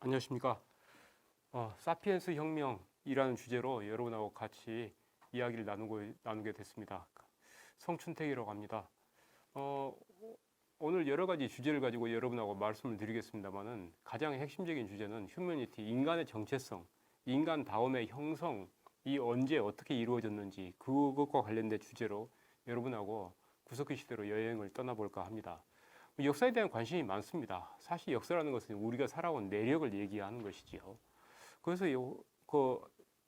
안녕하십니까. 사피엔스 혁명이라는 주제로 여러분하고 같이 이야기를 나누게 됐습니다. 성춘택이라고 합니다. 오늘 여러 가지 주제를 가지고 여러분하고 말씀을 드리겠습니다만은 가장 핵심적인 주제는 휴머니티, 인간의 정체성, 인간 다음의 형성이 언제 어떻게 이루어졌는지 그것과 관련된 주제로 여러분하고 구석기 시대로 여행을 떠나볼까 합니다. 역사에 대한 관심이 많습니다. 사실 역사라는 것은 우리가 살아온 내력을 얘기하는 것이지요. 그래서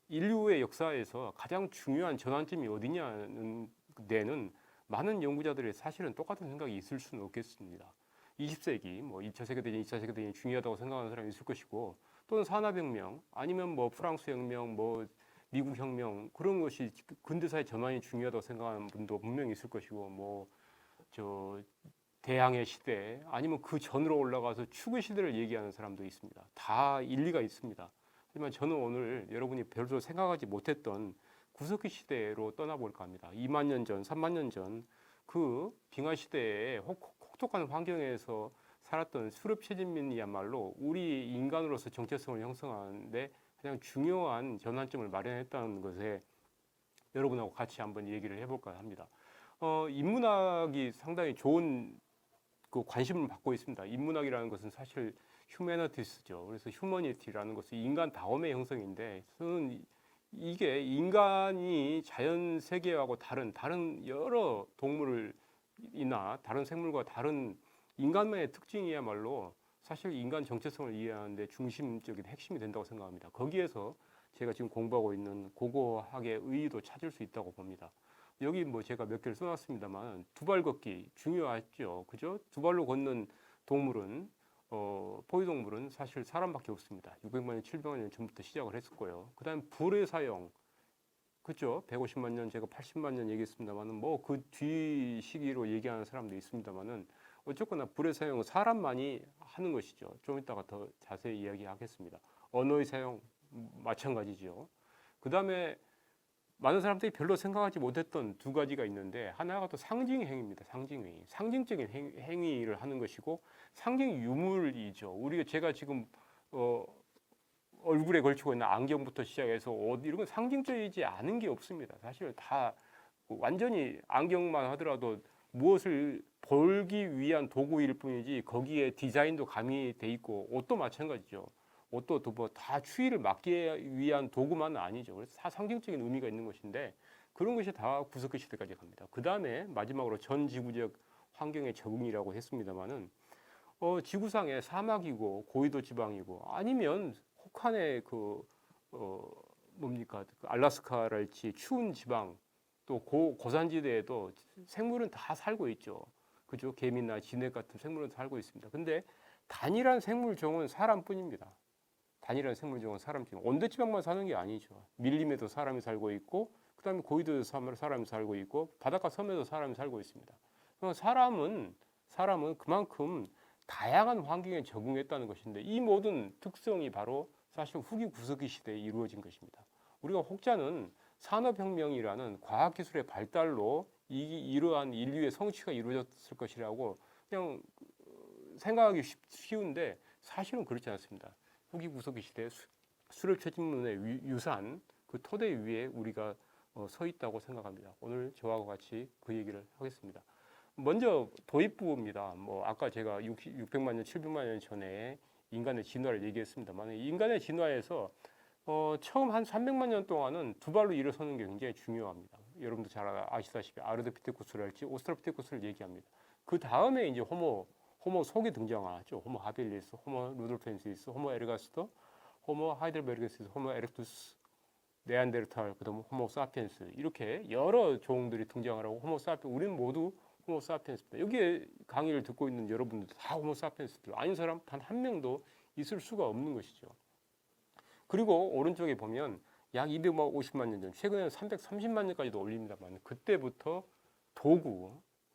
인류의 역사에서 가장 중요한 전환점이 어디냐는 데는 많은 연구자들이 사실은 똑같은 생각이 있을 수는 없겠습니다. 20세기, 2차 세계대전, 2차 세계대전이 중요하다고 생각하는 사람이 있을 것이고, 또는 산업혁명, 아니면 프랑스 혁명, 미국 혁명, 그런 것이 근대사의 전환이 중요하다고 생각하는 분도 분명히 있을 것이고, 대항해 시대, 아니면 그 전으로 올라가서 추구 시대를 얘기하는 사람도 있습니다. 다 일리가 있습니다. 하지만 저는 오늘 여러분이 별로 생각하지 못했던 구석기 시대로 떠나볼까 합니다. 2만 년 전, 3만 년 전 그 빙하 시대에 혹독한 환경에서 살았던 수렵 최진민이야말로 우리 인간으로서 정체성을 형성하는데 가장 중요한 전환점을 마련했다는 것에 여러분하고 같이 한번 얘기를 해볼까 합니다. 인문학이 상당히 좋은 관심을 받고 있습니다. 인문학이라는 것은 사실 휴머니티스죠. 그래서 휴머니티라는 것은 인간 다음의 형성인데, 저는 이게 인간이 자연 세계하고 다른 여러 동물이나 다른 생물과 다른 인간만의 특징이야말로 사실 인간 정체성을 이해하는데 중심적인 핵심이 된다고 생각합니다. 거기에서 제가 지금 공부하고 있는 고고학의 의의도 찾을 수 있다고 봅니다. 여기 제가 몇 개를 써놨습니다만, 두발 걷기 중요하죠. 그죠? 두 발로 걷는 동물은, 포유동물은 사실 사람밖에 없습니다. 600만 년, 700만 년 전부터 시작을 했었고요. 그 다음에 불의 사용. 그죠? 150만 년, 제가 80만 년 얘기했습니다만은, 그 뒤 시기로 얘기하는 사람도 있습니다만은, 어쨌거나 불의 사용은 사람만이 하는 것이죠. 좀 이따가 더 자세히 이야기하겠습니다. 언어의 사용, 마찬가지죠. 그 다음에 많은 사람들이 별로 생각하지 못했던 두 가지가 있는데, 하나가 또 상징행위입니다. 상징행위. 상징적인 행위를 하는 것이고, 상징 유물이죠. 제가 지금 얼굴에 걸치고 있는 안경부터 시작해서 옷, 이런 건 상징적이지 않은 게 없습니다. 사실 다 완전히 안경만 하더라도 무엇을 벌기 위한 도구일 뿐이지 거기에 디자인도 가미돼 있고, 옷도 마찬가지죠. 옷도 다 추위를 막기 위한 도구만은 아니죠. 그래서 다 상징적인 의미가 있는 것인데, 그런 것이 다 구석기 시대까지 갑니다. 그 다음에 마지막으로 전지구적 환경의 적응이라고 했습니다만은, 지구상에 사막이고 고위도 지방이고, 아니면 혹한의 알라스카랄지 추운 지방, 또 고산지대에도 생물은 다 살고 있죠. 그죠? 개미나 진액 같은 생물은 살고 있습니다. 근데 단일한 생물종은 사람뿐입니다. 단일한 생물종은 사람뿐. 온도지방만 사는 게 아니죠. 밀림에도 사람이 살고 있고, 그 다음에 고위도에도 사람이 살고 있고, 바닷가 섬에도 사람이 살고 있습니다. 사람은 그만큼 다양한 환경에 적응했다는 것인데, 이 모든 특성이 바로 사실 후기 구석기 시대에 이루어진 것입니다. 우리가 혹자는 산업혁명이라는 과학기술의 발달로 이러한 인류의 성취가 이루어졌을 것이라고 그냥 생각하기 쉬운데, 사실은 그렇지 않습니다. 후기 구석기 시대의 수렵 최진문의 유산, 그 토대 위에 우리가 서 있다고 생각합니다. 오늘 저와 같이 그 얘기를 하겠습니다. 먼저 도입부입니다. 아까 제가 600만 년, 700만 년 전에 인간의 진화를 얘기했습니다만, 인간의 진화에서 처음 한 300만 년 동안은 두 발로 일어서는 게 굉장히 중요합니다. 여러분도 잘 아시다시피 아르도피테쿠스랄지 오스트랄피테쿠스를 얘기합니다. 그 다음에 이제 호모 속이 등장하죠. 호모 하빌리스, 호모 루돌펜시스, 호모 에르가스터, 호모 하이델베르게시스, 호모 에렉투스, 네안데르탈, 그다음 호모 사피엔스, 이렇게 여러 종들이 등장을 하고, 호모 사피엔스, 우리는 모두 호모 사피엔스입니다. 여기에 강의를 듣고 있는 여러분들 다 호모 사피엔스들, 아닌 사람 단 한 명도 있을 수가 없는 것이죠. 그리고 오른쪽에 보면 약 250만 년 전, 최근에는 330만 년까지도 올립니다만, 그때부터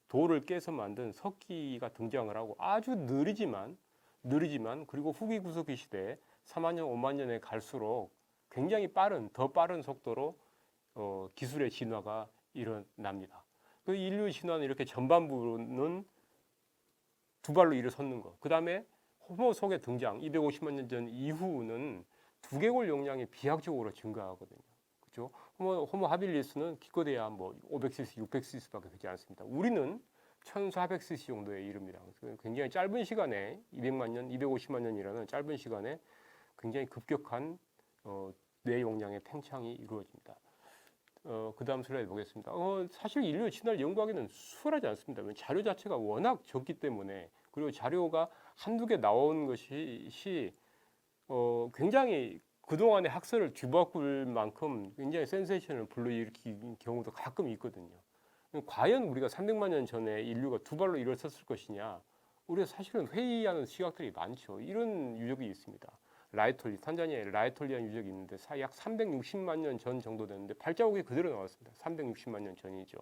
돌을 깨서 만든 석기가 등장을 하고, 아주 느리지만 그리고 후기 구석기 시대 4만 년, 5만 년에 갈수록 굉장히 더 빠른 속도로 기술의 진화가 일어납니다. 그 인류 진화는 이렇게 전반부는 두 발로 일어섰는 것, 그 다음에 호모 속의 등장 250만 년 전 이후는 두개골 용량이 비약적으로 증가하거든요. 그렇죠? 호모 하빌리스는 기껏해야 뭐 500cc, 600cc밖에 되지 않습니다. 우리는 1400cc 정도에 이릅니다. 굉장히 짧은 시간에 200만 년, 250만 년이라는 짧은 시간에 굉장히 급격한 뇌 용량의 팽창이 이루어집니다. 그 다음 슬라이드 보겠습니다. 사실 인류 진화를 연구하기는 수월하지 않습니다. 자료 자체가 워낙 적기 때문에, 그리고 자료가 한두 개 나온 것이 굉장히 그동안의 학설을 뒤바꿀 만큼 굉장히 센세이션을 불러일으킨 경우도 가끔 있거든요. 과연 우리가 300만 년 전에 인류가 두 발로 일어섰을 것이냐? 우리가 사실은 회의하는 시각들이 많죠. 이런 유적이 있습니다. 라이톨리, 탄자니아에 라이톨리한 유적이 있는데 약 360만 년 전 정도 됐는데 발자국이 그대로 나왔습니다. 360만 년 전이죠.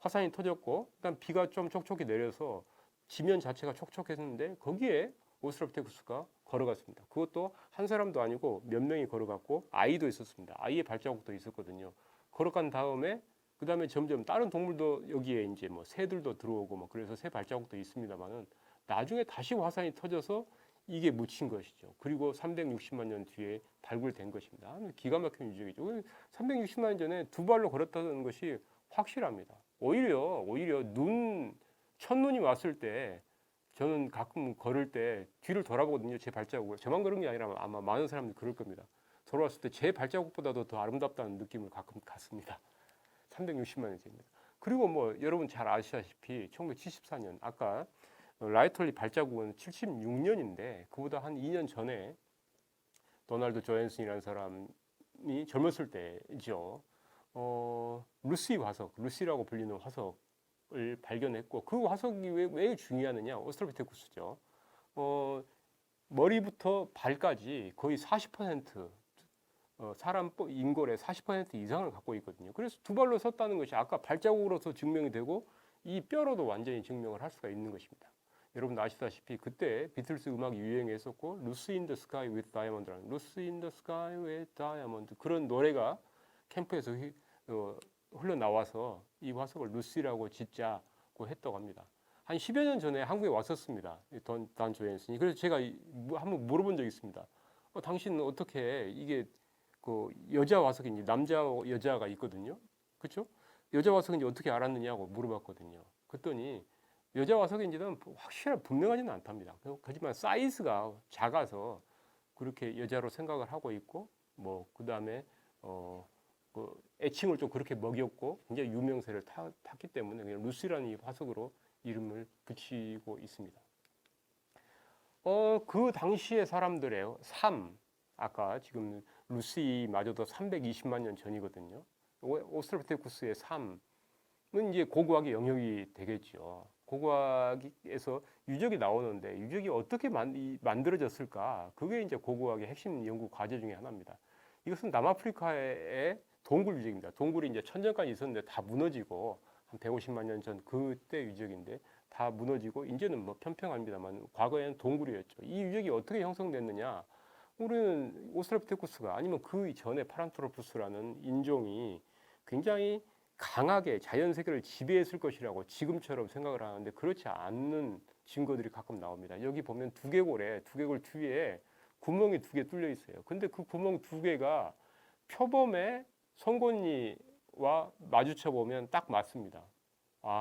화산이 터졌고, 그다음 비가 좀 촉촉히 내려서 지면 자체가 촉촉했는데 거기에 오스트랄피테쿠스가 걸어갔습니다. 그것도 한 사람도 아니고 몇 명이 걸어갔고 아이도 있었습니다. 아이의 발자국도 있었거든요. 걸어간 다음에 그다음에 점점 다른 동물도 여기에 이제 뭐 새들도 들어오고 뭐 그래서 새 발자국도 있습니다만은 나중에 다시 화산이 터져서 이게 묻힌 것이죠. 그리고 360만 년 뒤에 발굴된 것입니다. 기가 막힌 유적이죠. 360만 년 전에 두 발로 걸었다는 것이 확실합니다. 오히려 첫눈이 왔을 때 저는 가끔 걸을 때 뒤를 돌아보거든요. 제 발자국을. 저만 그런 게 아니라 아마 많은 사람들이 그럴 겁니다. 돌아왔을 때 제 발자국보다도 더 아름답다는 느낌을 가끔 갖습니다. 360만 년 전입니다. 그리고 뭐 여러분 잘 아시다시피 1974년 아까 라이톨리 발자국은 76년인데 그보다 한 2년 전에 도널드 조앤슨이라는 사람이 젊었을 때죠. 루시 화석, 루시라고 불리는 화석을 발견했고 그 화석이 왜 중요하느냐? 오스트랄피테쿠스죠. 머리부터 발까지 거의 40% 사람 인골의 40% 이상을 갖고 있거든요. 그래서 두 발로 섰다는 것이 아까 발자국으로서 증명이 되고 이 뼈로도 완전히 증명을 할 수가 있는 것입니다. 여러분 아시다시피 그때 비틀스 음악이 유행했었고 루시 인 더 스카이 위드 다이아몬드라는 루시 인 더 스카이 위드 다이아몬드 그런 노래가 캠프에서 흘러나와서 이 화석을 루시라고 짓자고 했다고 합니다. 한 10여 년 전에 한국에 왔었습니다. 단 조앤슨이. 그래서 제가 한번 물어본 적이 있습니다. 당신은 어떻게 이게 그 여자 화석인지 남자 여자가 있거든요. 그렇죠? 여자 화석인지 어떻게 알았느냐고 물어봤거든요. 그랬더니 여자 화석인지는 확실하게 분명하지는 않답니다. 하지만 사이즈가 작아서 그렇게 여자로 생각을 하고 있고 뭐 그다음에 그 애칭을 좀 그렇게 먹였고 굉장히 유명세를 탔기 때문에 그냥 루시라는 이 화석으로 이름을 붙이고 있습니다. 그 당시의 사람들의 삶 아까 지금 루시마저도 320만 년 전이거든요. 오스트랄피테쿠스의 삶은 이제 고고학의 영역이 되겠죠. 고고학에서 유적이 나오는데 유적이 어떻게 만들어졌을까? 그게 이제 고고학의 핵심 연구 과제 중에 하나입니다. 이것은 남아프리카의 동굴 유적입니다. 동굴이 이제 천년까지 있었는데 다 무너지고 한 150만 년 전 그때 유적인데 다 무너지고 이제는 뭐 평평합니다만 과거에는 동굴이었죠. 이 유적이 어떻게 형성됐느냐? 우리는 오스트랄피테쿠스가 아니면 그 전에 파란토로푸스라는 인종이 굉장히 강하게 자연 세계를 지배했을 것이라고 지금처럼 생각을 하는데 그렇지 않는 증거들이 가끔 나옵니다. 여기 보면 두개골 뒤에 구멍이 두 개 뚫려 있어요. 근데 그 구멍 두 개가 표범의 송곳니와 마주쳐 보면 딱 맞습니다.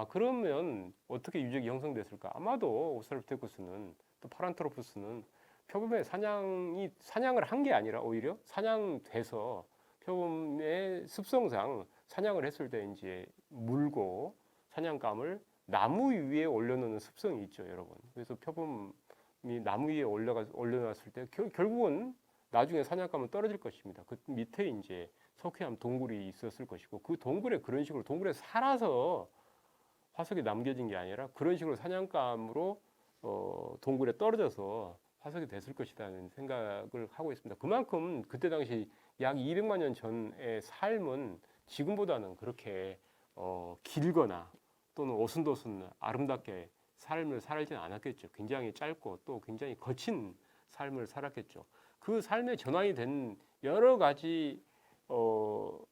그러면 어떻게 유적이 형성됐을까? 아마도 오스트랄피테쿠스는 또 파란토로푸스는 표범의 사냥을 한 게 아니라 오히려 사냥돼서 표범의 습성상 사냥을 했을 때 이제 물고 사냥감을 나무 위에 올려놓는 습성이 있죠, 여러분. 그래서 표범이 나무 위에 올려놨을 때 결국은 나중에 사냥감은 떨어질 것입니다. 그 밑에 이제 석회암 동굴이 있었을 것이고 그 동굴에 그런 식으로 동굴에 살아서 화석이 남겨진 게 아니라 그런 식으로 사냥감으로 동굴에 떨어져서 화석이 됐을 것이라는 생각을 하고 있습니다. 그만큼 그때 당시 약 200만 년 전의 삶은 지금보다는 그렇게 길거나 또는 오순도순 아름답게 삶을 살지는 않았겠죠. 굉장히 짧고 또 굉장히 거친 삶을 살았겠죠. 그 삶의 전환이 된 여러 가지 뭐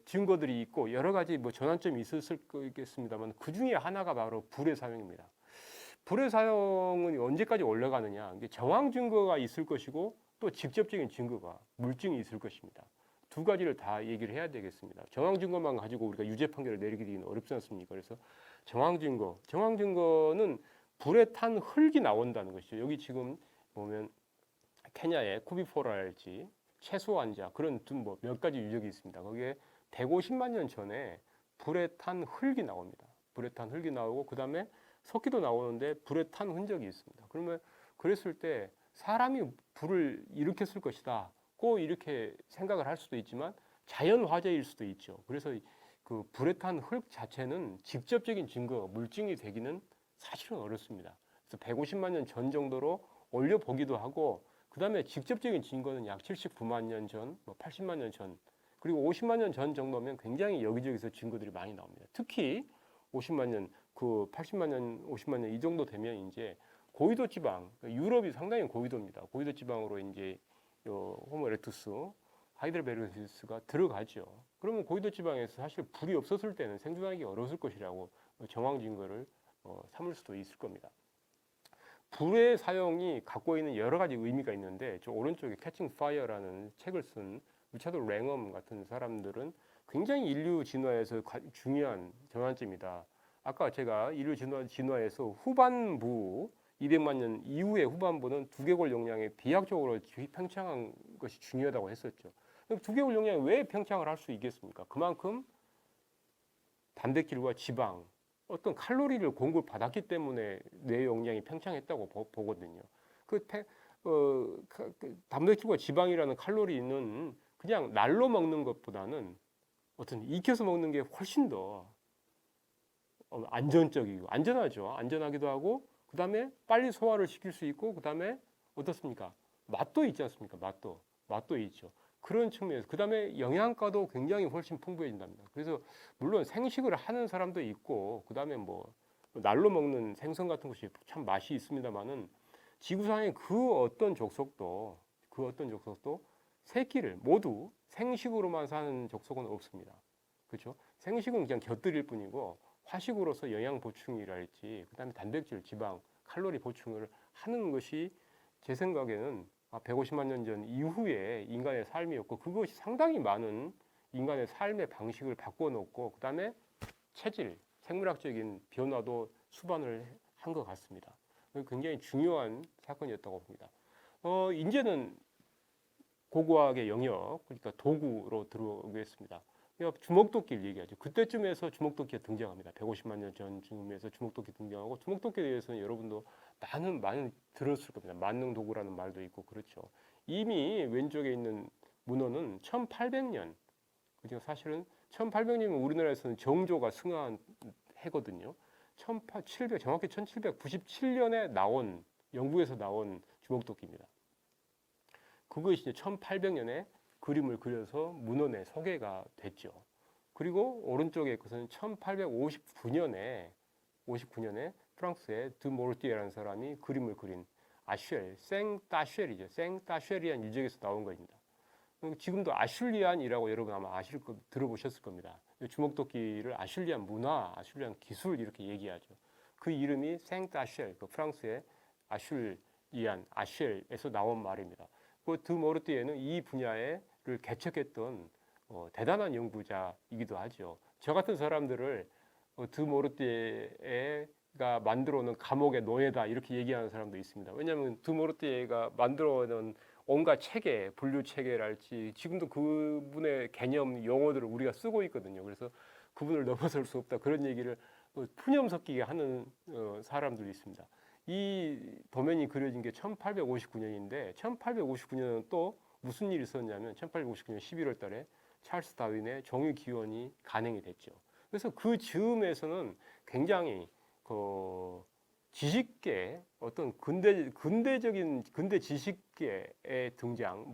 증거들이 있고 여러 가지 뭐 전환점이 있었을 거겠습니다만 그 중에 하나가 바로 불의 사용입니다. 불의 사용은 언제까지 올라가느냐? 이게 정황 증거가 있을 것이고 또 직접적인 증거가 물증이 있을 것입니다. 두 가지를 다 얘기를 해야 되겠습니다. 정황 증거만 가지고 우리가 유죄 판결을 내리기는 어렵지 않습니까? 그래서 정황 증거는 불에 탄 흙이 나온다는 것이죠. 여기 지금 보면 케냐의 쿠비포라랄지 채소 환자 그런 뭐 몇 가지 유적이 있습니다. 거기에 150만 년 전에 불에 탄 흙이 나옵니다. 불에 탄 흙이 나오고 그 다음에 석기도 나오는데 불에 탄 흔적이 있습니다. 그러면 그랬을 때 사람이 불을 일으켰을 것이다. 꼭 이렇게 생각을 할 수도 있지만 자연 화재일 수도 있죠. 그래서 그 불에 탄 흙 자체는 직접적인 증거, 물증이 되기는 사실은 어렵습니다. 그래서 150만 년 전 정도로 올려 보기도 하고 그 다음에 직접적인 증거는 약 79만 년 전, 뭐 80만 년 전, 그리고 50만 년 전 정도면 굉장히 여기저기서 증거들이 많이 나옵니다. 특히 50만 년, 그 80만 년, 50만 년 이 정도 되면 이제 고위도 지방, 유럽이 상당히 고위도입니다. 고위도 지방으로 이제 호모 에렉투스, 하이델베르기스가 들어가죠. 그러면 고위도 지방에서 사실 불이 없었을 때는 생존하기 어려웠을 것이라고 정황 증거를 삼을 수도 있을 겁니다. 불의 사용이 갖고 있는 여러 가지 의미가 있는데 저 오른쪽에 캐칭 파이어라는 책을 쓴 리차드 랭엄 같은 사람들은 굉장히 인류 진화에서 중요한 전환점이다. 아까 제가 인류 진화에서 후반부 200만 년 이후의 후반부는 두개골 용량이 비약적으로 팽창한 것이 중요하다고 했었죠. 두개골 용량이 왜 팽창을 할 수 있겠습니까? 그만큼 단백질과 지방, 어떤 칼로리를 공급받았기 때문에 뇌 용량이 팽창했다고 보거든요. 단백질과 지방이라는 칼로리는 그냥 날로 먹는 것보다는 어떤 익혀서 먹는 게 훨씬 더 안전적이고 안전하죠. 안전하기도 하고 그 다음에 빨리 소화를 시킬 수 있고 그 다음에 어떻습니까? 맛도 있지 않습니까? 맛도 있죠. 그런 측면에서 그 다음에 영양가도 굉장히 훨씬 풍부해진답니다. 그래서 물론 생식을 하는 사람도 있고 그 다음에 뭐 날로 먹는 생선 같은 것이 참 맛이 있습니다만은 지구상의 그 어떤 족속도 새끼를 모두 생식으로만 사는 족속은 없습니다. 그렇죠? 생식은 그냥 곁들일 뿐이고 화식으로서 영양 보충이랄지 그다음에 단백질, 지방, 칼로리 보충을 하는 것이 제 생각에는 150만 년 전 이후에 인간의 삶이었고 그것이 상당히 많은 인간의 삶의 방식을 바꿔놓고 그다음에 체질, 생물학적인 변화도 수반을 한 것 같습니다. 굉장히 중요한 사건이었다고 봅니다. 이제는 고고학의 영역, 그러니까 도구로 들어오겠습니다. 주먹도끼를 얘기하죠. 그때쯤에서 주먹도끼가 등장합니다. 150만 년 전쯤에서 주먹도끼 등장하고 주먹도끼에 대해서는 여러분도 많은 들었을 겁니다. 만능도구라는 말도 있고 그렇죠. 이미 왼쪽에 있는 문헌은 1800년, 그죠? 사실은 1800년이면 우리나라에서는 정조가 승한 해거든요. 정확히 1797년에 나온 영국에서 나온 주먹도끼입니다. 그것이 이제 1800년에 그림을 그려서 문헌에 소개가 됐죠. 그리고 오른쪽에 것은 1859년에 프랑스의 드 모르티에라는 사람이 그림을 그린 아쉘, 생따쉘이죠. 생따쉘이란 유적에서 나온 것입니다. 지금도 아슐리안이라고 여러분 아마 들어보셨을 겁니다. 주먹도끼를 아슐리안 문화, 아슐리안 기술 이렇게 얘기하죠. 그 이름이 생따쉘, 그 프랑스의 아슐리안, 아쉘에서 나온 말입니다. 그 드 모르티에는 이 분야를 개척했던 대단한 연구자이기도 하죠. 저 같은 사람들을 드 모르티에가 만들어놓은 감옥의 노예다 이렇게 얘기하는 사람도 있습니다. 왜냐하면 드 모르티에가 만들어놓은 온갖 체계, 분류 체계랄지 지금도 그분의 개념 용어들을 우리가 쓰고 있거든요. 그래서 그분을 넘어설 수 없다 그런 얘기를 푸념 섞이게 하는 사람들이 있습니다. 이 도면이 그려진 게 1859년인데 1859년은 또 무슨 일이 있었냐면 1859년 11월 달에 찰스 다윈의 종유 기원이 간행이 됐죠. 그래서 그 즈음에서는 굉장히 지식계 어떤 근대적인 근대 지식계의 등장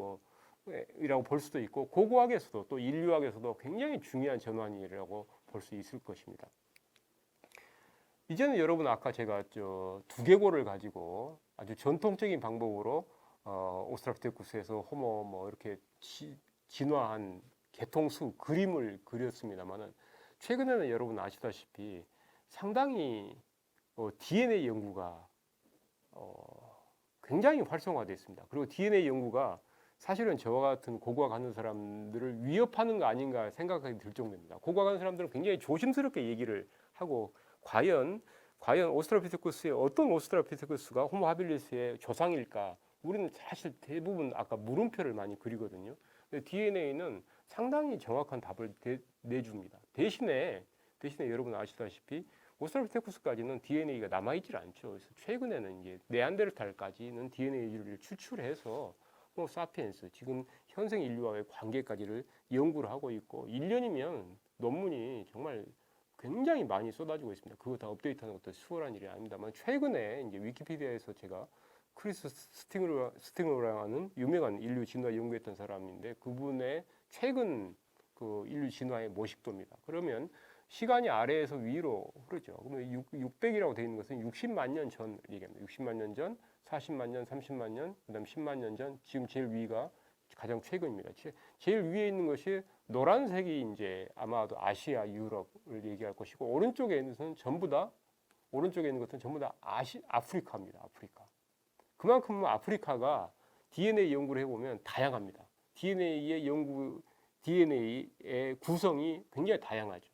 이라고 볼 수도 있고 고고학에서도 또 인류학에서도 굉장히 중요한 전환이라고 볼 수 있을 것입니다. 이제는 여러분 아까 제가 두개골을 가지고 아주 전통적인 방법으로 오스트랄피테쿠스에서 호모 이렇게 진화한 개통수 그림을 그렸습니다만은 최근에는 여러분 아시다시피 상당히 DNA 연구가 굉장히 활성화되어 있습니다. 그리고 DNA 연구가 사실은 저와 같은 고고학 하는 사람들을 위협하는 거 아닌가 생각하게 들 정도입니다. 고고학 하는 사람들은 굉장히 조심스럽게 얘기를 하고 과연 오스트랄피테쿠스의 어떤 오스트랄피테쿠스가 호모 하빌리스의 조상일까? 우리는 사실 대부분 아까 물음표를 많이 그리거든요. 근데 DNA는 상당히 정확한 답을 내줍니다. 대신에 여러분 아시다시피 오스트랄피테쿠스까지는 DNA가 남아있질 않죠. 그래서 최근에는 이제 네안데르탈까지는 DNA를 추출해서 호모 사피엔스 지금 현생 인류와의 관계까지를 연구를 하고 있고 1년이면 논문이 정말 굉장히 많이 쏟아지고 있습니다. 그거 다 업데이트하는 것도 수월한 일이 아닙니다만 최근에 이제 위키피디아에서 제가 크리스 스팅러라는 유명한 인류 진화 연구했던 사람인데 그분의 최근 그 인류 진화의 모식도입니다. 그러면 시간이 아래에서 위로 흐르죠. 그러면 600이라고 되어 있는 것은 60만 년 전 얘기합니다. 60만 년 전, 40만 년, 30만 년, 그다음 10만 년 전, 지금 제일 위가 가장 최근입니다. 제일 위에 있는 것이 노란색이 이제 아마도 아시아, 유럽을 얘기할 것이고 오른쪽에 있는 것은 전부 다 아프리카입니다. 아프리카. 그만큼 아프리카가 DNA 연구를 해보면 다양합니다. DNA의 구성이 굉장히 다양하죠.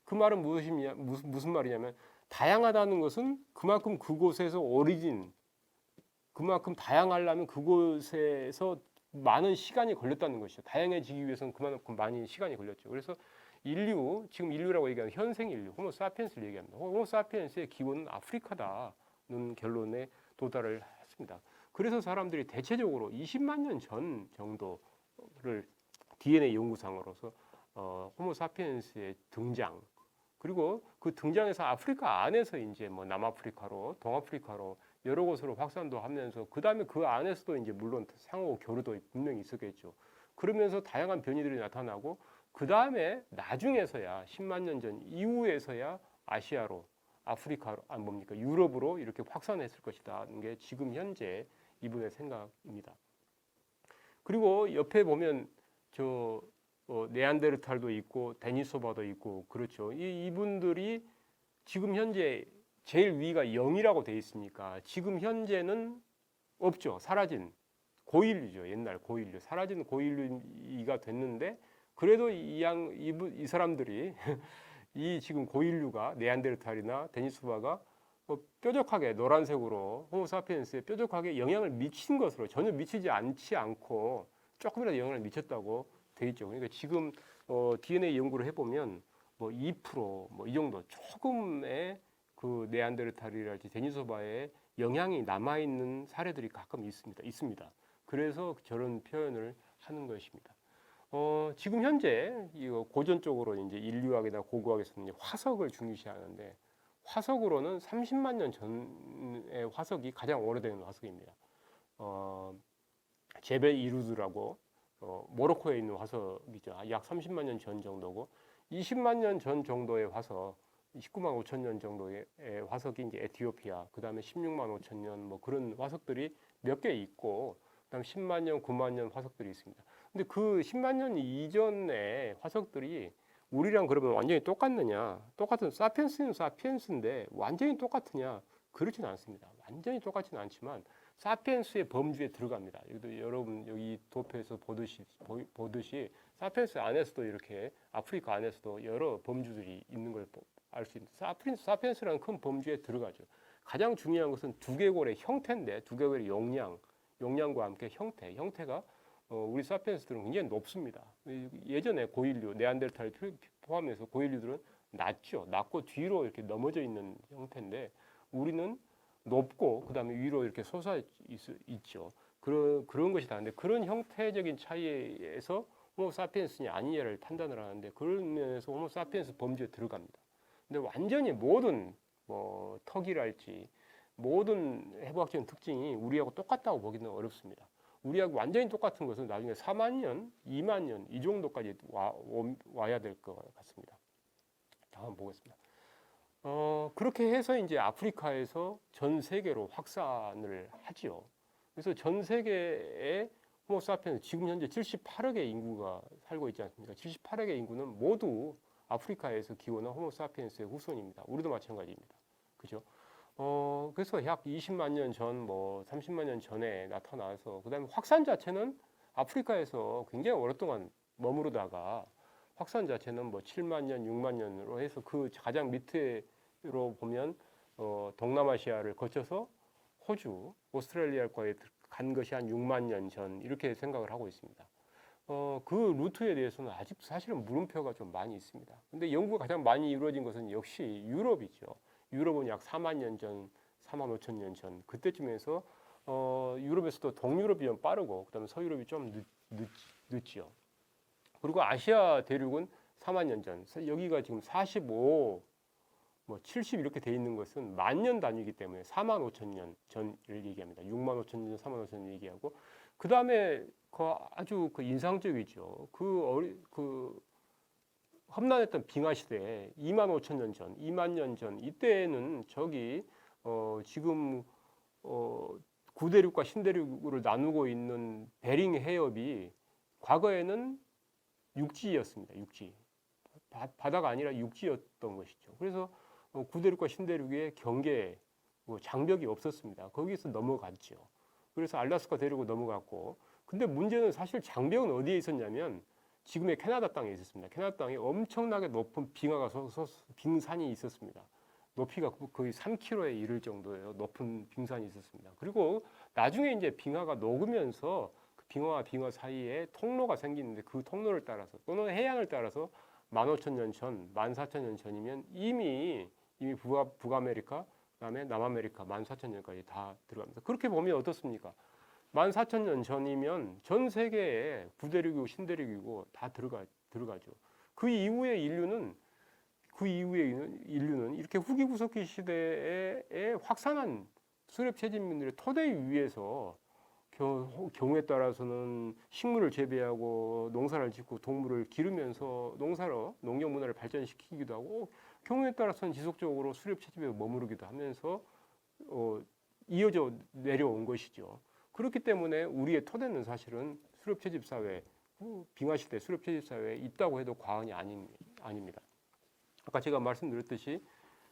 그 말은 무슨 말이냐면 다양하다는 것은 그만큼 그곳에서 그만큼 다양하려면 그곳에서 많은 시간이 걸렸다는 것이죠. 다양해지기 위해서는 그만큼 많이 시간이 걸렸죠. 그래서 지금 인류라고 얘기하는 현생 인류, 호모 사피엔스를 얘기합니다. 호모 사피엔스의 기원은 아프리카다는 결론에 도달을 했습니다. 그래서 사람들이 대체적으로 20만 년 전 정도를 DNA 연구상으로서 호모 사피엔스의 등장 그리고 그 등장해서 아프리카 안에서 이제 뭐 남아프리카로 동아프리카로 여러 곳으로 확산도 하면서 그 다음에 그 안에서도 이제 물론 상호 교류도 분명히 있었겠죠. 그러면서 다양한 변이들이 나타나고 그 다음에 나중에서야 10만 년 전 이후에서야 아시아로 아프리카로 유럽으로 이렇게 확산했을 것이다는 게 지금 현재 이분의 생각입니다. 그리고 옆에 보면 네안데르탈도 있고 데니소바도 있고 그렇죠. 이분들이 지금 현재 제일 위가 0이라고 돼 있으니까 지금 현재는 없죠. 사라진 고인류죠. 옛날 고인류. 사라진 고인류가 됐는데 그래도 이 사람들이 이 지금 고인류가 네안데르탈이나 데니소바가 뾰족하게 노란색으로 호모사피엔스에 뾰족하게 영향을 미친 것으로 전혀 미치지 않고 조금이라도 영향을 미쳤다고 돼 있죠. 그러니까 지금 DNA 연구를 해보면 뭐 2%뭐 이 정도 조금의 그 네안데르탈이랄지 데니소바에 영향이 남아 있는 사례들이 가끔 있습니다. 그래서 저런 표현을 하는 것입니다. 지금 현재 이거 고전적으로 이제 인류학이나 고고학에서는 화석을 중요시하는데 화석으로는 30만 년 전의 화석이 가장 오래된 화석입니다. 제벨 이루드라고 모로코에 있는 화석이죠. 약 30만 년 전 정도고 20만 년 전 정도의 화석, 19만 5천 년 정도의 화석이 이제 에티오피아, 그 다음에 16만 5천 년 뭐 그런 화석들이 몇 개 있고, 그다음 10만 년, 9만 년 화석들이 있습니다. 근데 그 10만 년 이전의 화석들이 우리랑 그러면 완전히 똑같느냐? 똑같은 사피엔스는 사피엔스인데 완전히 똑같으냐? 그렇지는 않습니다. 완전히 똑같지는 않지만 사피엔스의 범주에 들어갑니다. 여러분 여기 도표에서 보듯이 사피엔스 안에서도 이렇게 아프리카 안에서도 여러 범주들이 있는 걸 알 수 있습니다. 사피엔스라는 큰 범주에 들어가죠. 가장 중요한 것은 두개골의 형태인데 두개골의 용량과 함께 형태가 우리 사피엔스들은 굉장히 높습니다. 예전에 고인류, 네안데르탈 포함해서 고인류들은 낮고 뒤로 이렇게 넘어져 있는 형태인데 우리는 높고 그다음에 위로 이렇게 솟아 있죠. 그런 것이다. 근데 그런 형태적인 차이에서 호모 사피엔스냐 아니냐를 판단을 하는데 그런 면에서 호모 사피엔스 범주에 들어갑니다. 근데 완전히 모든 뭐 턱이랄지 모든 해부학적인 특징이 우리하고 똑같다고 보기는 어렵습니다. 우리하고 완전히 똑같은 것은 나중에 4만 년, 2만 년 이 정도까지 와야 될 것 같습니다. 다음 보겠습니다. 그렇게 해서 이제 아프리카에서 전 세계로 확산을 하지요. 그래서 전 세계에 호모사피엔스 지금 현재 78억의 인구가 살고 있지 않습니까? 78억의 인구는 모두 아프리카에서 기원한 호모사피엔스의 후손입니다. 우리도 마찬가지입니다. 그죠? 그래서 약 20만 년 전, 뭐 30만 년 전에 나타나서 그다음에 확산 자체는 아프리카에서 굉장히 오랫동안 머무르다가 확산 자체는 뭐 7만 년, 6만 년으로 해서 그 가장 밑으로 보면 동남아시아를 거쳐서 호주, 오스트레일리아과에 간 것이 한 6만 년 전 이렇게 생각을 하고 있습니다. 그 루트에 대해서는 아직도 사실은 물음표가 좀 많이 있습니다. 근데 연구가 가장 많이 이루어진 것은 역시 유럽이죠. 유럽은 약 4만 년 전, 4만 5천 년 전 그때쯤에서 유럽에서도 동유럽이 좀 빠르고 그다음에 서유럽이 좀 늦지요. 그리고 아시아 대륙은 4만 년 전, 여기가 지금 45, 뭐 70 이렇게 돼 있는 것은 만년 단위이기 때문에 4만 5천 년 전을 얘기합니다. 6만 5천 년, 4만 5천 년 얘기하고 그 다음에 아주 인상적이죠. 그 험난했던 빙하 시대 2만 5천 년 전, 2만 년 전 이때는 저기 지금 구대륙과 신대륙을 나누고 있는 베링 해협이 과거에는 육지였습니다. 육지. 바다가 아니라 육지였던 것이죠. 그래서 구대륙과 신대륙의 경계 장벽이 없었습니다. 거기서 넘어갔죠. 그래서 알래스카 대륙으로 넘어갔고, 근데 문제는 사실 장벽은 어디에 있었냐면 지금의 캐나다 땅에 있었습니다. 캐나다 땅에 엄청나게 높은 빙산이 있었습니다. 높이가 거의 3km에 이를 정도의 높은 빙산이 있었습니다. 그리고 나중에 이제 빙하가 녹으면서 그 빙하와 빙하 사이에 통로가 생기는데 그 통로를 따라서 또는 해양을 따라서 15,000년 전, 14,000년 전이면 이미 북아메리카, 그다음에 남아메리카 14,000년까지 다 들어갑니다. 그렇게 보면 어떻습니까? 14,000년 전이면 전 세계에 구대륙이고 신대륙이고 다 들어가죠. 그 이후의 인류는 이렇게 후기 구석기 시대에 확산한 수렵 채집민들의 토대 위에서 경우에 따라서는 식물을 재배하고 농사를 짓고 동물을 기르면서 농경 문화를 발전시키기도 하고 경우에 따라서는 지속적으로 수렵 채집에 머무르기도 하면서 이어져 내려온 것이죠. 그렇기 때문에 우리의 토대는 사실은 수렵 채집 사회, 빙하 시대 수렵 채집 사회에 있다고 해도 과언이 아닙니다. 아까 제가 말씀드렸듯이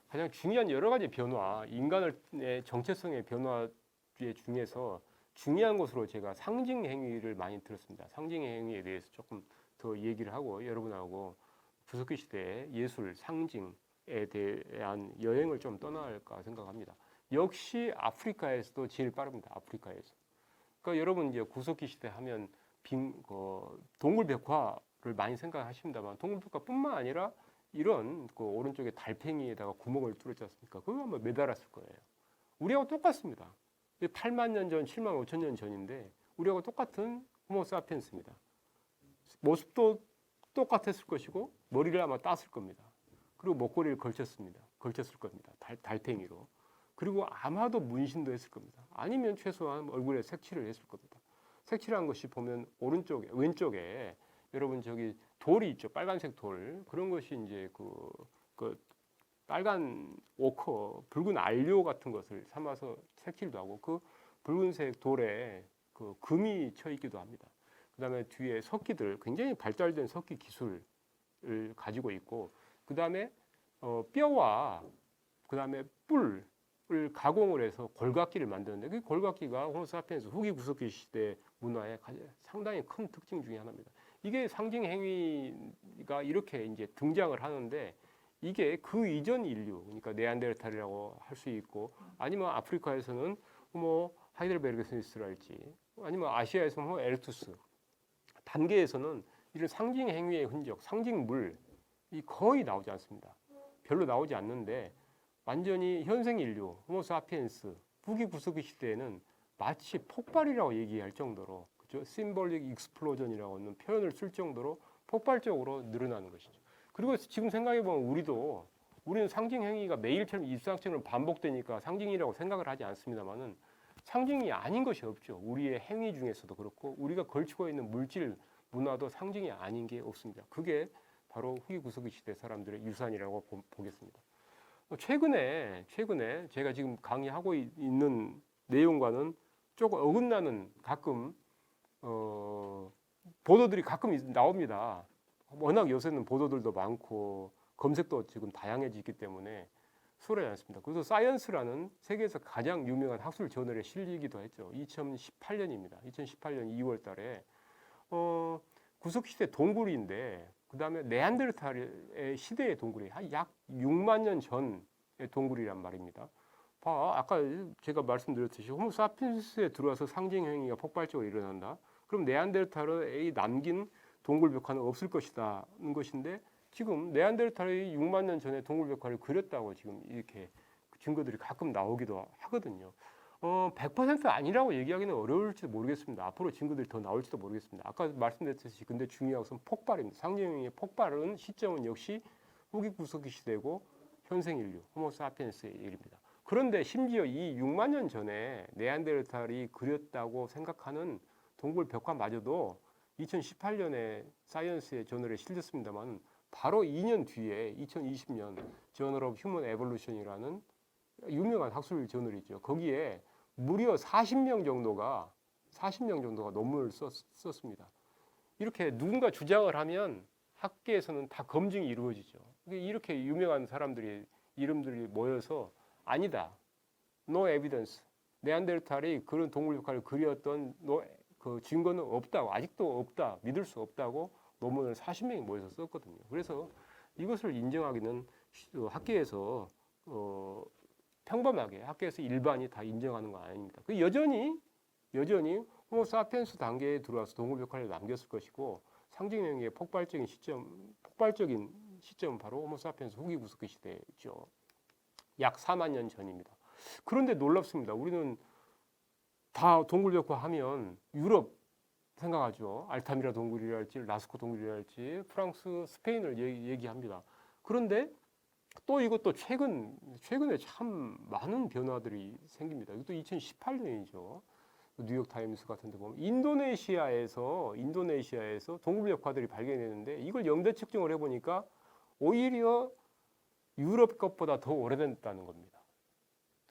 가장 중요한 여러 가지 변화, 인간의 정체성의 변화 중에서 중요한 것으로 제가 상징 행위를 많이 들었습니다. 상징 행위에 대해서 조금 더 얘기를 하고 여러분하고 구석기 시대의 예술, 상징에 대한 여행을 좀 떠날까 생각합니다. 역시 아프리카에서도 제일 빠릅니다. 아프리카에서. 그러니까 여러분 이제 구석기 시대 하면 동물 벽화를 많이 생각하십니다만 동물 벽화뿐만 아니라 이런 오른쪽에 달팽이에다가 구멍을 뚫었지 않습니까? 그거 아마 매달았을 거예요. 우리하고 똑같습니다. 8만 년 전, 7만 5천 년 전인데 우리하고 똑같은 호모사피엔스입니다. 모습도 똑같았을 것이고 머리를 아마 땄을 겁니다. 그리고 목걸이를 걸쳤을 겁니다. 달팽이로. 그리고 아마도 문신도 했을 겁니다. 아니면 최소한 얼굴에 색칠을 했을 겁니다. 색칠한 것이 보면 왼쪽에 여러분 저기 돌이 있죠. 빨간색 돌. 그런 것이 이제 그 빨간 오커, 붉은 알료 같은 것을 삼아서 색칠도 하고 그 붉은색 돌에 그 금이 쳐 있기도 합니다. 그다음에 뒤에 석기들 굉장히 발달된 석기 기술을 가지고 있고 그다음에 뼈와 그다음에 뿔을 가공을 해서 골각기를 만드는데 그 골각기가 호모사피엔스 후기 구석기 시대 문화의 상당히 큰 특징 중에 하나입니다. 이게 상징 행위가 이렇게 이제 등장을 하는데 이게 그 이전 인류, 그러니까 네안데르탈이라고 할 수 있고 아니면 아프리카에서는 뭐 하이델베르게스랄지 아니면 아시아에서는 뭐 에르투스 단계에서는 이런 상징 행위의 흔적, 상징물이 거의 나오지 않습니다. 별로 나오지 않는데 완전히 현생 인류, 호모사피엔스, 후기 구석기 시대에는 마치 폭발이라고 얘기할 정도로 그죠? 심볼릭 익스플로전이라고 하는 표현을 쓸 정도로 폭발적으로 늘어나는 것이죠. 그리고 지금 생각해보면 우리는 상징 행위가 매일처럼 일상처럼 반복되니까 상징이라고 생각을 하지 않습니다만은 상징이 아닌 것이 없죠. 우리의 행위 중에서도 그렇고 우리가 걸치고 있는 물질 문화도 상징이 아닌 게 없습니다. 그게 바로 후기 구석기 시대 사람들의 유산이라고 보겠습니다. 최근에 제가 지금 강의하고 있는 내용과는 조금 어긋나는 가끔 보도들이 가끔 나옵니다. 워낙 요새는 보도들도 많고 검색도 지금 다양해지기 때문에 수월하지 않습니다. 그래서 사이언스라는 세계에서 가장 유명한 학술 저널에 실리기도 했죠. 2018년입니다. 2018년 2월 달에 구석시대 동굴인데 그다음에 네안데르탈의 시대의 동굴이 약 6만 년 전의 동굴이란 말입니다. 아까 제가 말씀드렸듯이 호모사피엔스에 들어와서 상징 행위가 폭발적으로 일어난다. 그럼 네안데르탈의 남긴 동굴 벽화는 없을 것이다는 것인데 지금 네안데르탈이 6만 년 전에 동굴 벽화를 그렸다고 지금 이렇게 증거들이 가끔 나오기도 하거든요. 100% 아니라고 얘기하기는 어려울지도 모르겠습니다. 앞으로 증거들이 더 나올지도 모르겠습니다. 아까 말씀드렸듯이 근데 중요한 것은 폭발입니다. 상징행위의 폭발은 시점은 역시 후기 구석기 시대고 현생 인류, 호모사피엔스의 일입니다. 그런데 심지어 이 6만 년 전에 네안데르탈이 그렸다고 생각하는 동굴 벽화마저도 2018년에 사이언스의 저널에 실렸습니다만 바로 2년 뒤에 2020년 저널 오브 휴먼 에볼루션이라는 유명한 학술 저널이죠. 거기에 무려 40명 정도가 논문을 썼습니다. 이렇게 누군가 주장을 하면 학계에서는 다 검증이 이루어지죠. 이렇게 유명한 사람들이 이름들이 모여서 아니다. No evidence. 네안데르탈이 그런 동물 벽화를 그렸던 그 증거는 없다고, 아직도 없다, 믿을 수 없다고 논문을 40명이 모여서 썼거든요. 그래서 이것을 인정하기는 학계에서 평범하게 학계에서 일반이 다 인정하는 건 아닙니다. 여전히 호모사피엔스 단계에 들어와서 동물 벽화를 남겼을 것이고 상징행위의 폭발적인 시점은 바로 호모사피엔스 후기 구석기 시대죠. 약 4만 년 전입니다. 그런데 놀랍습니다. 우리는 다 동굴 벽화 하면 유럽 생각하죠. 알타미라 동굴이랄지 라스코 동굴이랄지 프랑스, 스페인을 얘기합니다. 그런데 또 이것도 최근에 참 많은 변화들이 생깁니다. 이것도 2018년이죠. 뉴욕 타임스 같은 데 보면 인도네시아에서 동굴 벽화들이 발견되는데 이걸 영대 측정을 해보니까 오히려 유럽 것보다 더 오래됐다는 겁니다.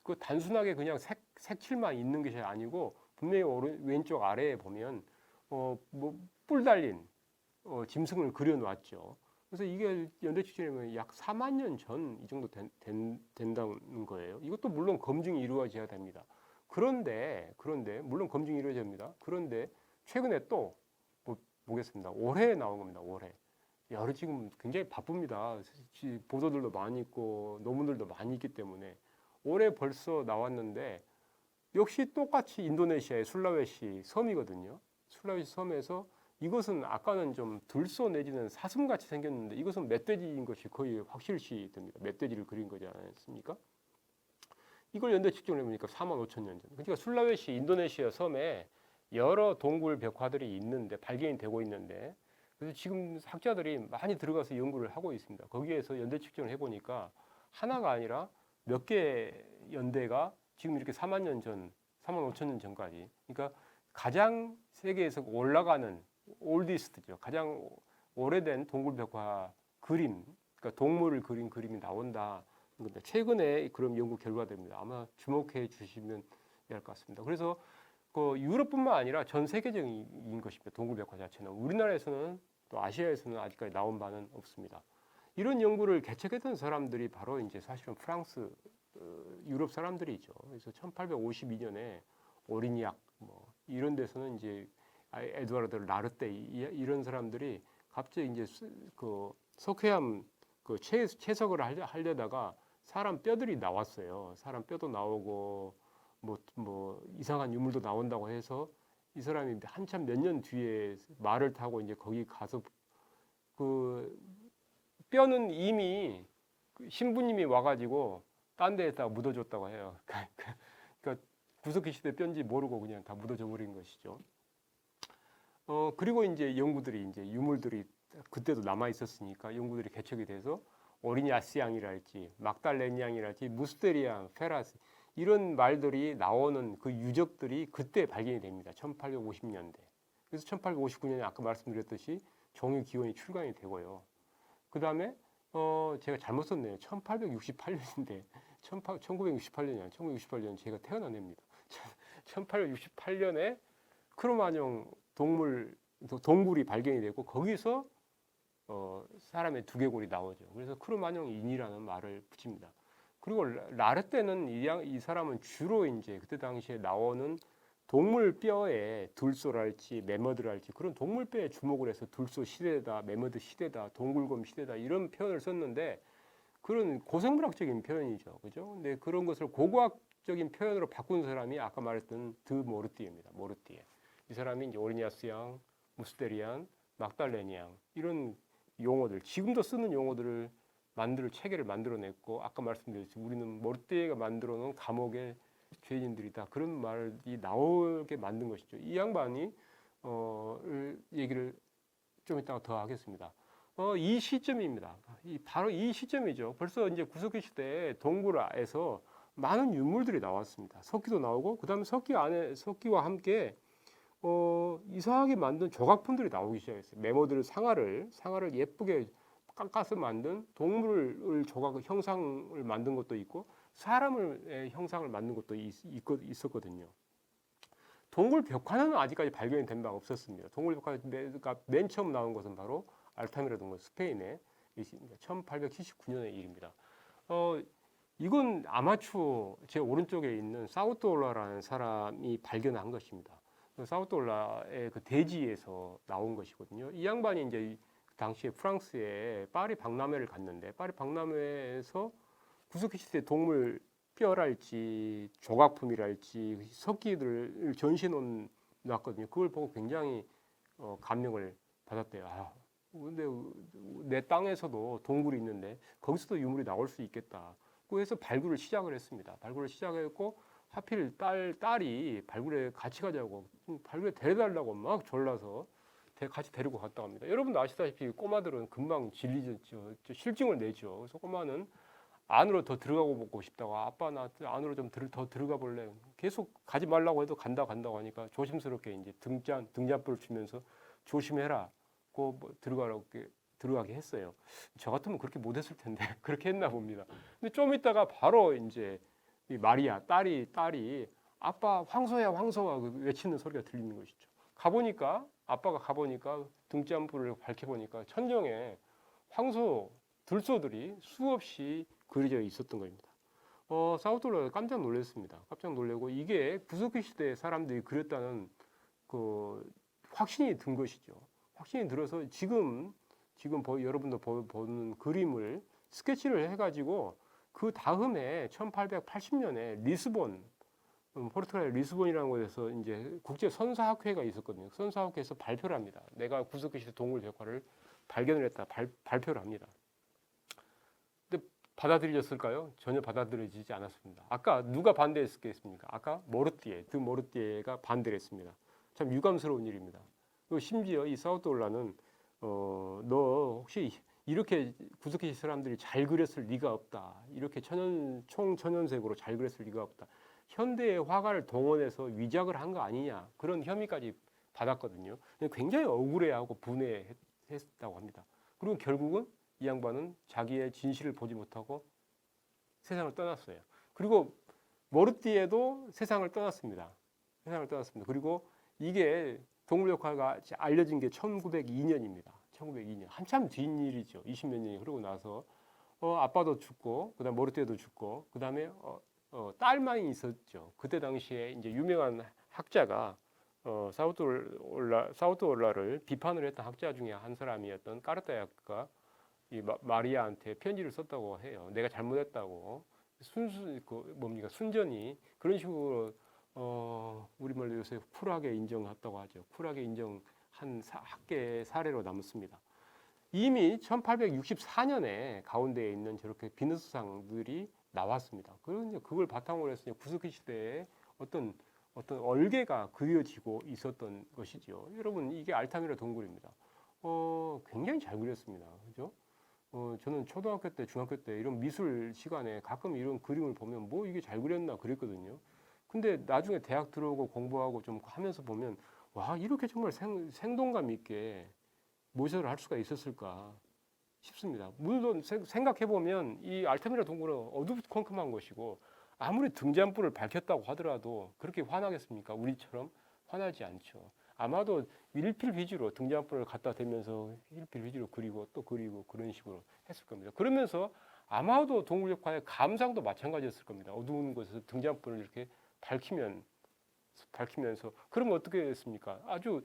그 단순하게 그냥 색칠만 있는 것이 아니고 분명히 왼쪽 아래에 보면 뿔 달린 짐승을 그려놨죠. 그래서 이게 연대 측정이면 약 4만 년 전 이 정도 된다는 거예요. 이것도 물론 검증이 이루어져야 됩니다. 그런데 물론 검증이 이루어져야 됩니다. 그런데 최근에 또 보겠습니다. 올해 나온 겁니다. 올해. 지금 굉장히 바쁩니다. 보도들도 많이 있고 논문들도 많이 있기 때문에 올해 벌써 나왔는데 역시 똑같이 인도네시아의 술라웨시 섬이거든요. 술라웨시 섬에서 이것은 아까는 좀 들소 내지는 사슴같이 생겼는데 이것은 멧돼지인 것이 거의 확실시 됩니다. 멧돼지를 그린 거지 않습니까? 이걸 연대 측정을 해보니까 4만 5천 년 전. 그러니까 술라웨시 인도네시아 섬에 여러 동굴 벽화들이 있는데 발견이 되고 있는데 그래서 지금 학자들이 많이 들어가서 연구를 하고 있습니다. 거기에서 연대 측정을 해보니까 하나가 아니라 몇 개 연대가 지금 이렇게 4만 년 전, 4만 5천 년 전까지 그러니까 가장 세계에서 올라가는 올디스트죠. 가장 오래된 동굴 벽화 그림, 그러니까 동물을 그린 그림이 나온다. 최근에 그런 연구 결과들입니다. 아마 주목해 주시면 될 것 같습니다. 그래서 그 유럽뿐만 아니라 전 세계적인 것입니다. 동굴 벽화 자체는 우리나라에서는 또 아시아에서는 아직까지 나온 바는 없습니다. 이런 연구를 개척했던 사람들이 바로 이제 사실은 프랑스, 유럽 사람들이죠. 그래서 1852년에 오리니악 이런 데서는 이제 에드와르드 라르떼 이런 사람들이 갑자기 이제 그 석회암 그 채석을 하려다가 사람 뼈들이 나왔어요. 사람 뼈도 나오고 뭐 이상한 유물도 나온다고 해서 이 사람이 한참 몇 년 뒤에 말을 타고 이제 거기 가서 그 뼈는 이미 신부님이 와가지고 딴 데에다 묻어줬다고 해요. 그러니까 구석기 시대 뼈인지 모르고 그냥 다 묻어져 버린 것이죠. 그리고 이제 연구들이 이제 유물들이 그때도 남아 있었으니까 연구들이 개척이 돼서 오리냐스 양이랄지 막달레니 양이랄지 무스테리앙, 페라스 이런 말들이 나오는 그 유적들이 그때 발견이 됩니다. 1850년대. 그래서 1859년에 아까 말씀드렸듯이 정유 기원이 출간이 되고요. 그 다음에 제가 잘못 썼네요. 1868년인데 1968년이 아니라 1968년 제가 태어난 해입니다. 1868년에 크로마뇽 동굴이 발견이 되고 거기서 사람의 두개골이 나오죠. 그래서 크로마뇽 인이라는 말을 붙입니다. 그리고 라르 때는 이 사람은 주로 이제 그때 당시에 나오는 동물 뼈에 들소랄지 매머드랄지 그런 동물 뼈에 주목을 해서 들소 시대다, 매머드 시대다, 동굴곰 시대다 이런 표현을 썼는데 그런 고생물학적인 표현이죠, 그죠? 근데 그런 것을 고고학적인 표현으로 바꾼 사람이 아까 말했던 드 모르티에입니다. 모르티에. 이 사람이 이제 오리니아스 양, 무스테리안, 막달레니 양 이런 용어들, 지금도 쓰는 용어들을 체계를 만들어냈고 아까 말씀드렸듯이 우리는 모르티에가 만들어놓은 감옥의 죄인들이다 그런 말이 나오게 만든 것이죠. 이 양반이 얘기를 좀 이따가 더 하겠습니다. 이 시점입니다. 바로 이 시점이죠. 벌써 이제 구석기 시대에 동굴에서 많은 유물들이 나왔습니다. 석기도 나오고 그다음에 석기와 함께 이상하게 만든 조각품들이 나오기 시작했어요. 메모들 상아를 예쁘게 깎아서 만든 동물을 형상을 만든 것도 있고 사람의 형상을 만든 것도 있었거든요. 동굴 벽화는 아직까지 발견이 된 바가 없었습니다. 동굴 벽화가 맨 처음 나온 것은 바로 알타미라는 것, 스페인의 1879년의 일입니다. 이건 아마추어 제 오른쪽에 있는 사우토올라라는 사람이 발견한 것입니다. 사우토올라의 그 대지에서 나온 것이거든요. 이 양반이 이제 당시에 프랑스의 파리 박람회를 갔는데 파리 박람회에서 구석기 시대 동물 뼈랄지 조각품이랄지 석기들을 전시해 놨거든요. 그걸 보고 굉장히 감명을 받았대요. 아, 근데 내 땅에서도 동굴이 있는데 거기서도 유물이 나올 수 있겠다. 그래서 발굴을 시작을 했습니다. 발굴을 시작했고 하필 딸이 발굴에 같이 가자고 발굴에 데려달라고 막 졸라서 같이 데리고 갔다 갑니다. 여러분도 아시다시피 꼬마들은 금방 질리죠. 실증을 내죠. 그래서 꼬마는 안으로 더 들어가고 보고 싶다고 아빠 나 안으로 좀 더 들어가 볼래. 계속 가지 말라고 해도 간다고 하니까 조심스럽게 이제 등잔불을 주면서 조심해라. 뭐 들어가게 했어요. 저 같으면 그렇게 못했을 텐데 그렇게 했나 봅니다. 근데 좀 있다가 바로 이제 이 마리아 딸이 아빠 황소야 외치는 소리가 들리는 것이죠. 아빠가 가보니까 등잔불을 밝혀보니까 천정에 들소들이 수없이 그려져 있었던 겁니다. 사우톨러가 깜짝 놀랐습니다. 깜짝 놀래고 이게 구석기 시대에 사람들이 그렸다는 그 확신이 든 것이죠. 확신이 들어서 지금 여러분도 보는 그림을 스케치를 해가지고 그 다음에 1880년에 리스본 포르투갈의 리스본이라는 곳에서 이제 국제 선사학회가 있었거든요. 선사학회에서 발표를 합니다. 내가 구석기 시대 동굴 벽화를 발견을 했다. 발표를 합니다. 근데 받아들여졌을까요? 전혀 받아들여지지 않았습니다. 아까 누가 반대했겠습니까? 아까 드 모르티에가 반대를 했습니다. 참 유감스러운 일입니다. 그리고 심지어 이 사우토올라는 너 혹시 이렇게 구석기 시대 사람들이 잘 그렸을 리가 없다. 이렇게 총천연색으로 잘 그렸을 리가 없다. 현대의 화가를 동원해서 위작을 한 거 아니냐 그런 혐의까지 받았거든요. 굉장히 억울해하고 분해했다고 합니다. 그리고 결국은 이 양반은 자기의 진실을 보지 못하고 세상을 떠났어요. 그리고 모르티에도 세상을 떠났습니다. 그리고 이게 동물역화가 알려진 게 1902년입니다. 1902년 한참 뒤인 일이죠. 20몇 년이 흐르고 나서 아빠도 죽고 그다음 모르티에도 죽고 그다음에 딸만 있었죠. 그때 당시에 이제 유명한 학자가 사우토올라를 비판을 했던 학자 중에 한 사람이었던 까르타야가 이 마리아한테 편지를 썼다고 해요. 내가 잘못했다고 순전히 그런 식으로 우리말로 요새 쿨하게 인정했다고 하죠. 쿨하게 인정한 학계의 사례로 남습니다. 이미 1864년에 가운데에 있는 저렇게 비너스상들이 나왔습니다. 그걸 바탕으로 해서 구석기 시대에 어떤 얼개가 그려지고 있었던 것이죠. 여러분 이게 알타미라 동굴입니다. 굉장히 잘 그렸습니다. 그죠? 저는 초등학교 때, 중학교 때 이런 미술 시간에 가끔 이런 그림을 보면 뭐 이게 잘 그렸나 그랬거든요. 근데 나중에 대학 들어오고 공부하고 좀 하면서 보면 와 이렇게 정말 생동감 있게 모셔를 할 수가 있었을까 싶습니다. 물론 생각해 보면 이 알타미라 동굴은 어두컴컴한 것이고 아무리 등잔불을 밝혔다고 하더라도 그렇게 화나겠습니까? 우리처럼 화나지 않죠. 아마도 일필휘지로 등잔불을 갖다 대면서 일필휘지로 그리고 또 그리고 그런 식으로 했을 겁니다. 그러면서 아마도 동굴벽화의 감상도 마찬가지였을 겁니다. 어두운 곳에서 등잔불을 이렇게 밝히면서 그러면 어떻게 됐습니까? 아주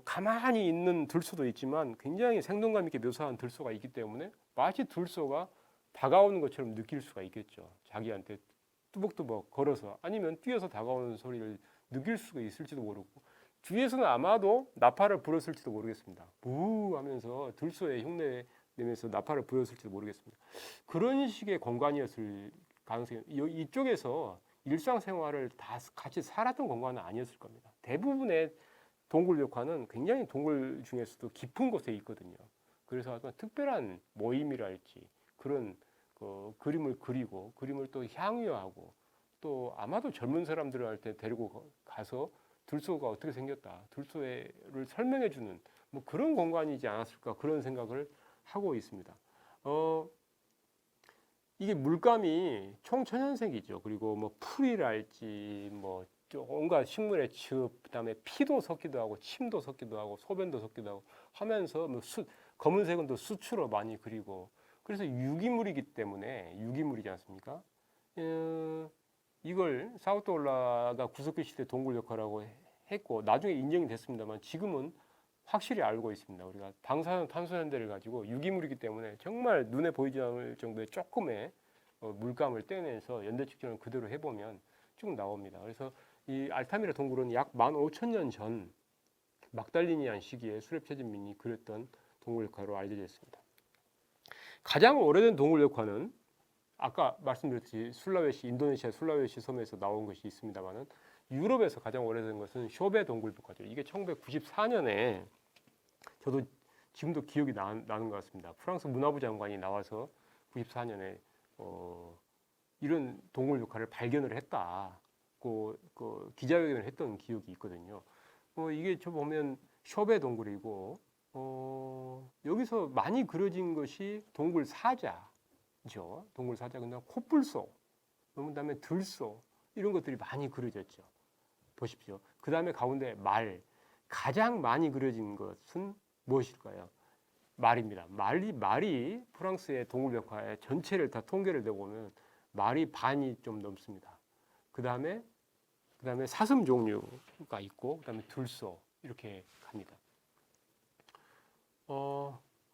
가만히 있는 들소도 있지만 굉장히 생동감 있게 묘사한 들소가 있기 때문에 마치 들소가 다가오는 것처럼 느낄 수가 있겠죠. 자기한테 뚜벅뚜벅 걸어서 아니면 뛰어서 다가오는 소리를 느낄 수가 있을지도 모르고 주위에서는 아마도 나팔을 불었을지도 모르겠습니다. 부 하면서 들소에 흉내 내면서 나팔을 불었을지도 모르겠습니다. 그런 식의 공간이었을 가능성이 이쪽에서 일상생활을 다 같이 살았던 공간은 아니었을 겁니다. 대부분의 동굴벽화는 굉장히 동굴 중에서도 깊은 곳에 있거든요. 그래서 아주 특별한 모임이랄지 그런 그림을 그리고 그림을 또 향유하고 또 아마도 젊은 사람들한테 데리고 가서 들소가 어떻게 생겼다, 들소를 설명해주는 뭐 그런 공간이지 않았을까 그런 생각을 하고 있습니다. 이게 물감이 총천연색이죠. 그리고 뭐 풀이랄지 뭐 온갖 식물의 즙, 그다음에 피도 섞기도 하고 침도 섞기도 하고 소변도 섞기도 하고 하면서 뭐 검은색은 또 수초로 많이 그리고 그래서 유기물이기 때문에 유기물이지 않습니까? 이걸 사우토올라가 구석기 시대 동굴벽화라고 했고 나중에 인정이 됐습니다만 지금은 확실히 알고 있습니다. 우리가 방사선탄소연대를 가지고 유기물이기 때문에 정말 눈에 보이지 않을 정도의 조금의 물감을 떼내서 연대 측정을 그대로 해보면 쭉 나옵니다. 그래서 이 알타미라 동굴은 약 15,000년 전 막달리니안 시기에 수렵체진민이 그렸던 동굴벽화로 알려져 있습니다. 가장 오래된 동굴벽화는 아까 말씀드렸듯이 인도네시아 술라웨시 섬에서 나온 것이 있습니다만은 유럽에서 가장 오래된 것은 쇼베 동굴벽화죠. 이게 1994년에 저도 지금도 기억이 나는 것 같습니다. 프랑스 문화부 장관이 나와서 94년에 이런 동굴벽화를 발견을 했다. 그 기자회견을 했던 기억이 있거든요. 이게 저 보면 쇼베 동굴이고 여기서 많이 그려진 것이 동굴 사자죠. 동굴 사자, 그다음 코뿔소, 그다음에 들소 이런 것들이 많이 그려졌죠. 보십시오. 그 다음에 가운데 말, 가장 많이 그려진 것은 무엇일까요? 말입니다. 말이 프랑스의 동굴벽화의 전체를 다 통계를 내보면 말이 반이 좀 넘습니다. 그 다음에 사슴 종류가 있고, 그 다음에 들소 이렇게 갑니다.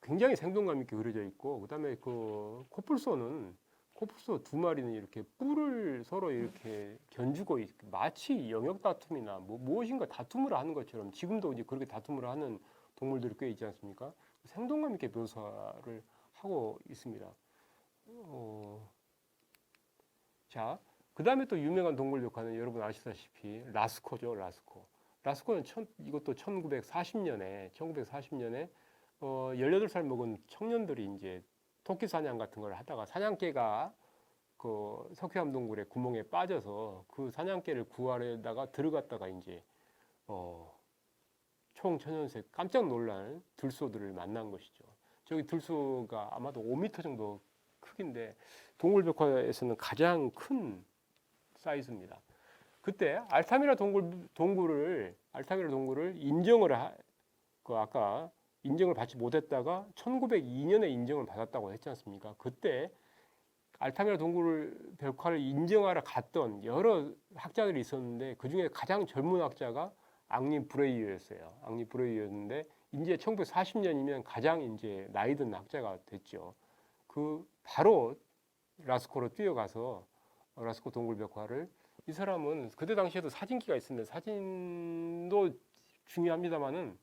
굉장히 생동감 있게 그려져 있고, 그 다음에 그 코뿔소 두 마리는 이렇게 뿔을 서로 이렇게 견주고 마치 영역 다툼이나 무엇인가 다툼을 하는 것처럼 지금도 이제 그렇게 다툼을 하는 동물들이 꽤 있지 않습니까? 생동감 있게 묘사를 하고 있습니다. 자, 그 다음에 또 유명한 동굴벽화는 여러분 아시다시피 라스코죠, 라스코. 라스코는 이것도 1940년에 18살 먹은 청년들이 이제 토끼 사냥 같은 걸 하다가 사냥개가 그 석회암 동굴의 구멍에 빠져서 그 사냥개를 구하려다가 들어갔다가 이제 총천연색 깜짝 놀란 들소들을 만난 것이죠. 저기 들소가 아마도 5m 정도 크기인데 동굴벽화에서는 가장 큰 사이즈입니다. 그때 알타미라 동굴을 아까 인정을 받지 못했다가 1902년에 인정을 받았다고 했지 않습니까? 그때 알타미라 동굴벽화를 인정하러 갔던 여러 학자들이 있었는데 그 중에 가장 젊은 학자가 앙리 브레이유였어요. 앙리 브레이유였는데 이제 1940년이면 가장 이제 나이 든 학자가 됐죠. 그 바로 라스코로 뛰어가서 라스코 동굴벽화를 이 사람은 그때 당시에도 사진기가 있었는데 사진도 중요합니다만은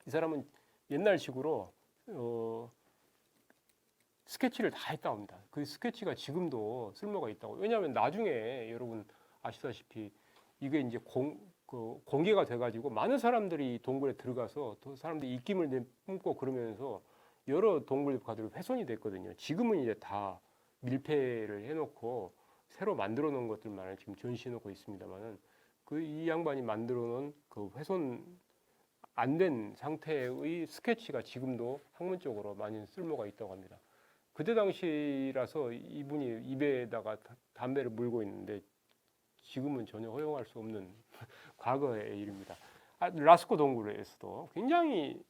이 사람은 옛날식으로 스케치를 다 했다고 합니다. 그 스케치가 지금도 쓸모가 있다고. 왜냐하면 나중에 여러분 아시다시피 이게 이제 공개가 돼가지고 많은 사람들이 동굴에 들어가서 또 사람들이 입김을 내뿜고 그러면서 여러 동굴벽화들이 훼손이 됐거든요. 지금은 이제 다 밀폐를 해놓고 새로 만들어 놓은 것들만을 지금 전시해 놓고 있습니다만은 이 양반이 만들어 놓은 그 훼손 안 된 상태의 스케치가 지금도 학문적으로 많이 쓸모가 있다고 합니다. 그때 당시라서 이분이 입에다가 담배를 물고 있는데 지금은 전혀 허용할 수 없는 과거의 일입니다. 라스코 동굴에서도 굉장히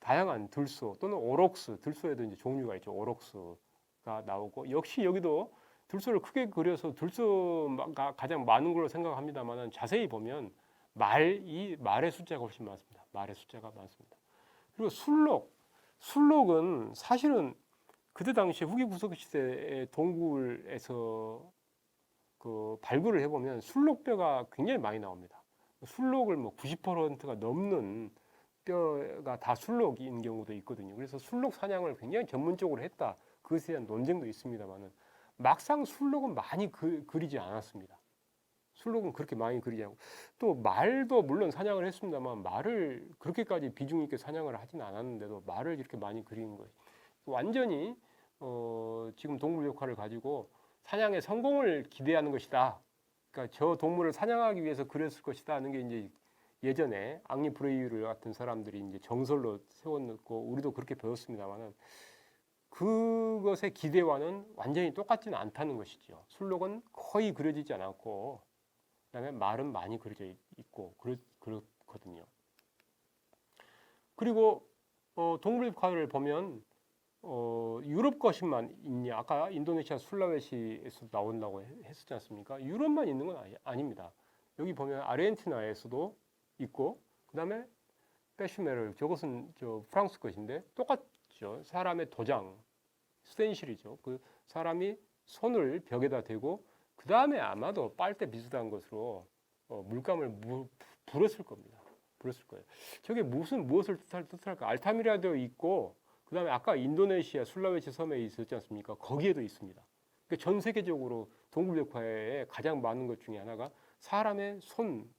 다양한 들소 또는 오록스, 들소에도 이제 종류가 있죠. 오록스가 나오고 역시 여기도 들소를 크게 그려서 들소가 가장 많은 걸로 생각합니다만은 자세히 보면 말의 숫자가 훨씬 많습니다. 말의 숫자가 많습니다. 그리고 술록은 사실은 그때 당시에 후기 구석 시대의 동굴에서 그 발굴을 해보면 술록뼈가 굉장히 많이 나옵니다. 술록을 뭐 90%가 넘는 뼈가 다 술록인 경우도 있거든요. 그래서 술록 사냥을 굉장히 전문적으로 했다. 그것에 대한 논쟁도 있습니다만은 막상 술록은 많이 그리지 않았습니다. 술록은 그렇게 많이 그리지 않고 또 말도 물론 사냥을 했습니다만 말을 그렇게까지 비중 있게 사냥을 하진 않았는데도 말을 이렇게 많이 그리는 거예요. 완전히 지금 동물 역할을 가지고 사냥의 성공을 기대하는 것이다. 그러니까 저 동물을 사냥하기 위해서 그렸을 것이다 하는 게 이제 예전에 앙리 브레이유르 같은 사람들이 이제 정설로 세워놓고 우리도 그렇게 배웠습니다만은 그것의 기대와는 완전히 똑같지는 않다는 것이죠. 술록은 거의 그려지지 않았고 그다음에 말은 많이 그려져 있고 그렇거든요. 그리고 동물과를 보면 유럽 것만 있냐? 아까 인도네시아 술라웨시에서 나온다고 했었지 않습니까? 유럽만 있는 건 아닙니다. 여기 보면 아르헨티나에서도 있고 그다음에 베슈메르 저것은 저 프랑스 것인데 똑같죠. 사람의 도장 스텐실이죠. 그 사람이 손을 벽에다 대고 그 다음에 아마도 빨대 비슷한 것으로 물감을 불었을 겁니다. 불었을 거예요. 저게 무엇을 뜻할까? 알타미라도 있고 그 다음에 아까 인도네시아 술라웨시 섬에 있었지 않습니까? 거기에도 있습니다. 그러니까 전 세계적으로 동굴벽화에 가장 많은 것 중에 하나가 사람의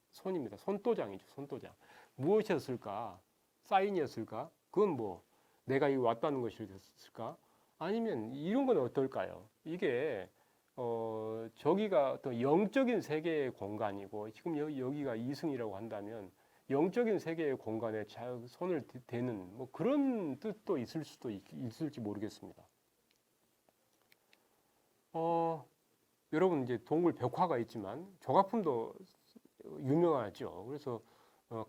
손입니다. 손도장이죠. 손도장. 무엇이었을까? 사인이었을까? 그건 뭐 내가 이 왔다는 것이었을까? 아니면 이런 건 어떨까요? 이게 저기가 어떤 영적인 세계의 공간이고 지금 여기가 이승이라고 한다면 영적인 세계의 공간에 손을 대는 뭐 그런 뜻도 있을 수도 있을지 모르겠습니다. 여러분 이제 동굴 벽화가 있지만 조각품도 유명하죠. 그래서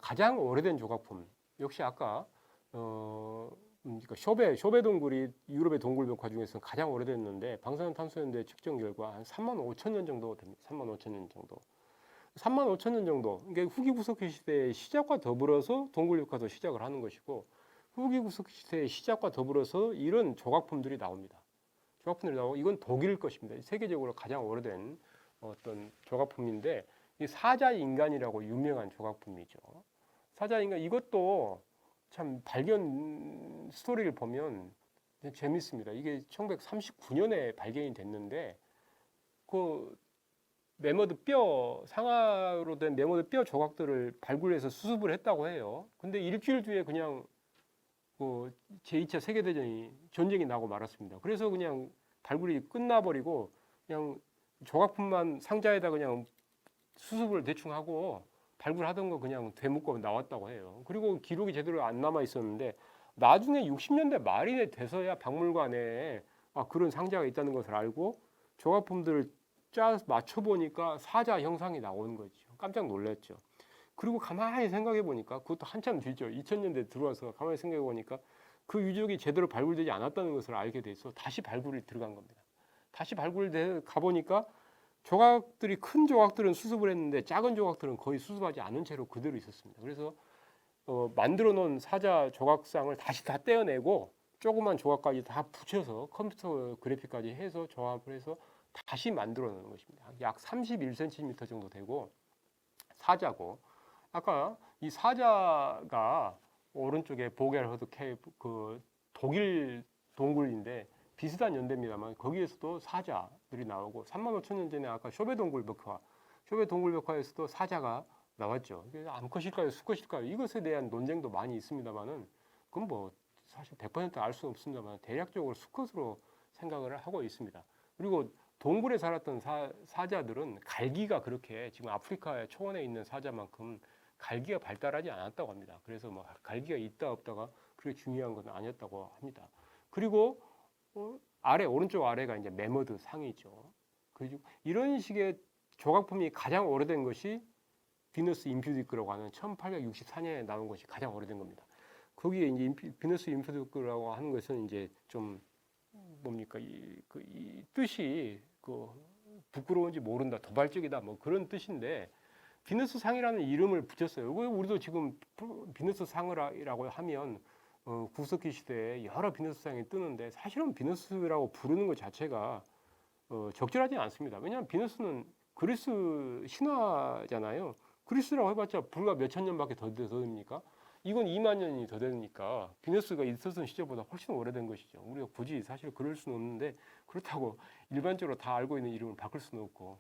가장 오래된 조각품 역시 아까 그러니까 쇼베 동굴이 유럽의 동굴 벽화 중에서 가장 오래됐는데 방사선탐소연대 측정 결과 한 3만 5천 년 정도 됩니다. 3만 5천 년 정도. 3만 5천 년 정도. 그러니까 후기 구석기 시대의 시작과 더불어서 동굴 벽화도 시작을 하는 것이고 후기 구석기 시대의 시작과 더불어서 이런 조각품들이 나옵니다. 조각품들이 나오고 이건 독일 것입니다. 세계적으로 가장 오래된 어떤 조각품인데 이 사자인간이라고 유명한 조각품이죠. 사자인간 이것도 참 발견 스토리를 보면 재밌습니다. 이게 1939년에 발견이 됐는데 그 매머드 뼈 상아로 된 매머드 뼈 조각들을 발굴해서 수습을 했다고 해요. 근데 일주일 뒤에 그냥 그 제2차 세계대전이 전쟁이 나고 말았습니다. 그래서 그냥 발굴이 끝나버리고 그냥 조각품만 상자에다 그냥 수습을 대충 하고 발굴하던 거 그냥 되묻고 나왔다고 해요. 그리고 기록이 제대로 안 남아 있었는데 나중에 60년대 말이 돼서야 박물관에 그런 상자가 있다는 것을 알고 조각품들을 맞춰 보니까 사자 형상이 나오는 거죠. 깜짝 놀랐죠. 그리고 가만히 생각해 보니까 그것도 한참 뒤죠. 2000년대 들어와서 가만히 생각해 보니까 그 유적이 제대로 발굴되지 않았다는 것을 알게 돼서 다시 발굴이 들어간 겁니다. 다시 발굴돼 가보니까 조각들이 큰 조각들은 수습을 했는데 작은 조각들은 거의 수습하지 않은 채로 그대로 있었습니다. 그래서 만들어 놓은 사자 조각상을 다시 다 떼어내고 조그만 조각까지 다 붙여서 컴퓨터 그래픽까지 해서 조합을 해서 다시 만들어 놓는 것입니다. 약 31cm 정도 되고 사자고 아까 이 사자가 오른쪽에 보겔허드 케이프 그 독일 동굴인데 비슷한 연대입니다만 거기에서도 사자들이 나오고 3만 5천 년 전에 아까 쇼베 동굴 벽화에서도 사자가 나왔죠. 암컷일까요, 수컷일까요? 이것에 대한 논쟁도 많이 있습니다만은 그건 뭐 사실 100% 알 수는 없습니다만 대략적으로 수컷으로 생각을 하고 있습니다. 그리고 동굴에 살았던 사자들은 갈기가 그렇게 지금 아프리카의 초원에 있는 사자만큼 갈기가 발달하지 않았다고 합니다. 그래서 뭐 갈기가 있다 없다가 그렇게 중요한 건 아니었다고 합니다. 그리고 오른쪽 아래가 이제 매머드 상이죠. 그리고 이런 식의 조각품이 가장 오래된 것이 비너스 임퓨디크라고 하는 1864년에 나온 것이 가장 오래된 겁니다. 거기에 이제 비너스 인프드라고 하는 것은 이제 좀 뭡니까 이 뜻이 그 부끄러운지 모른다, 도발적이다, 뭐 그런 뜻인데 비너스 상이라는 이름을 붙였어요. 우리도 지금 비너스 상이라고 하면 구석기 시대에 여러 비너스 상이 뜨는데 사실은 비너스라고 부르는 것 자체가 적절하지 않습니다. 왜냐하면 비너스는 그리스 신화잖아요. 그리스라고 해봤자 불과 몇천 년밖에 더 됩니까? 이건 2만 년이 더 되니까 비너스가 있었던 시절보다 훨씬 오래된 것이죠. 우리가 굳이 사실 그럴 수는 없는데 그렇다고 일반적으로 다 알고 있는 이름을 바꿀 수는 없고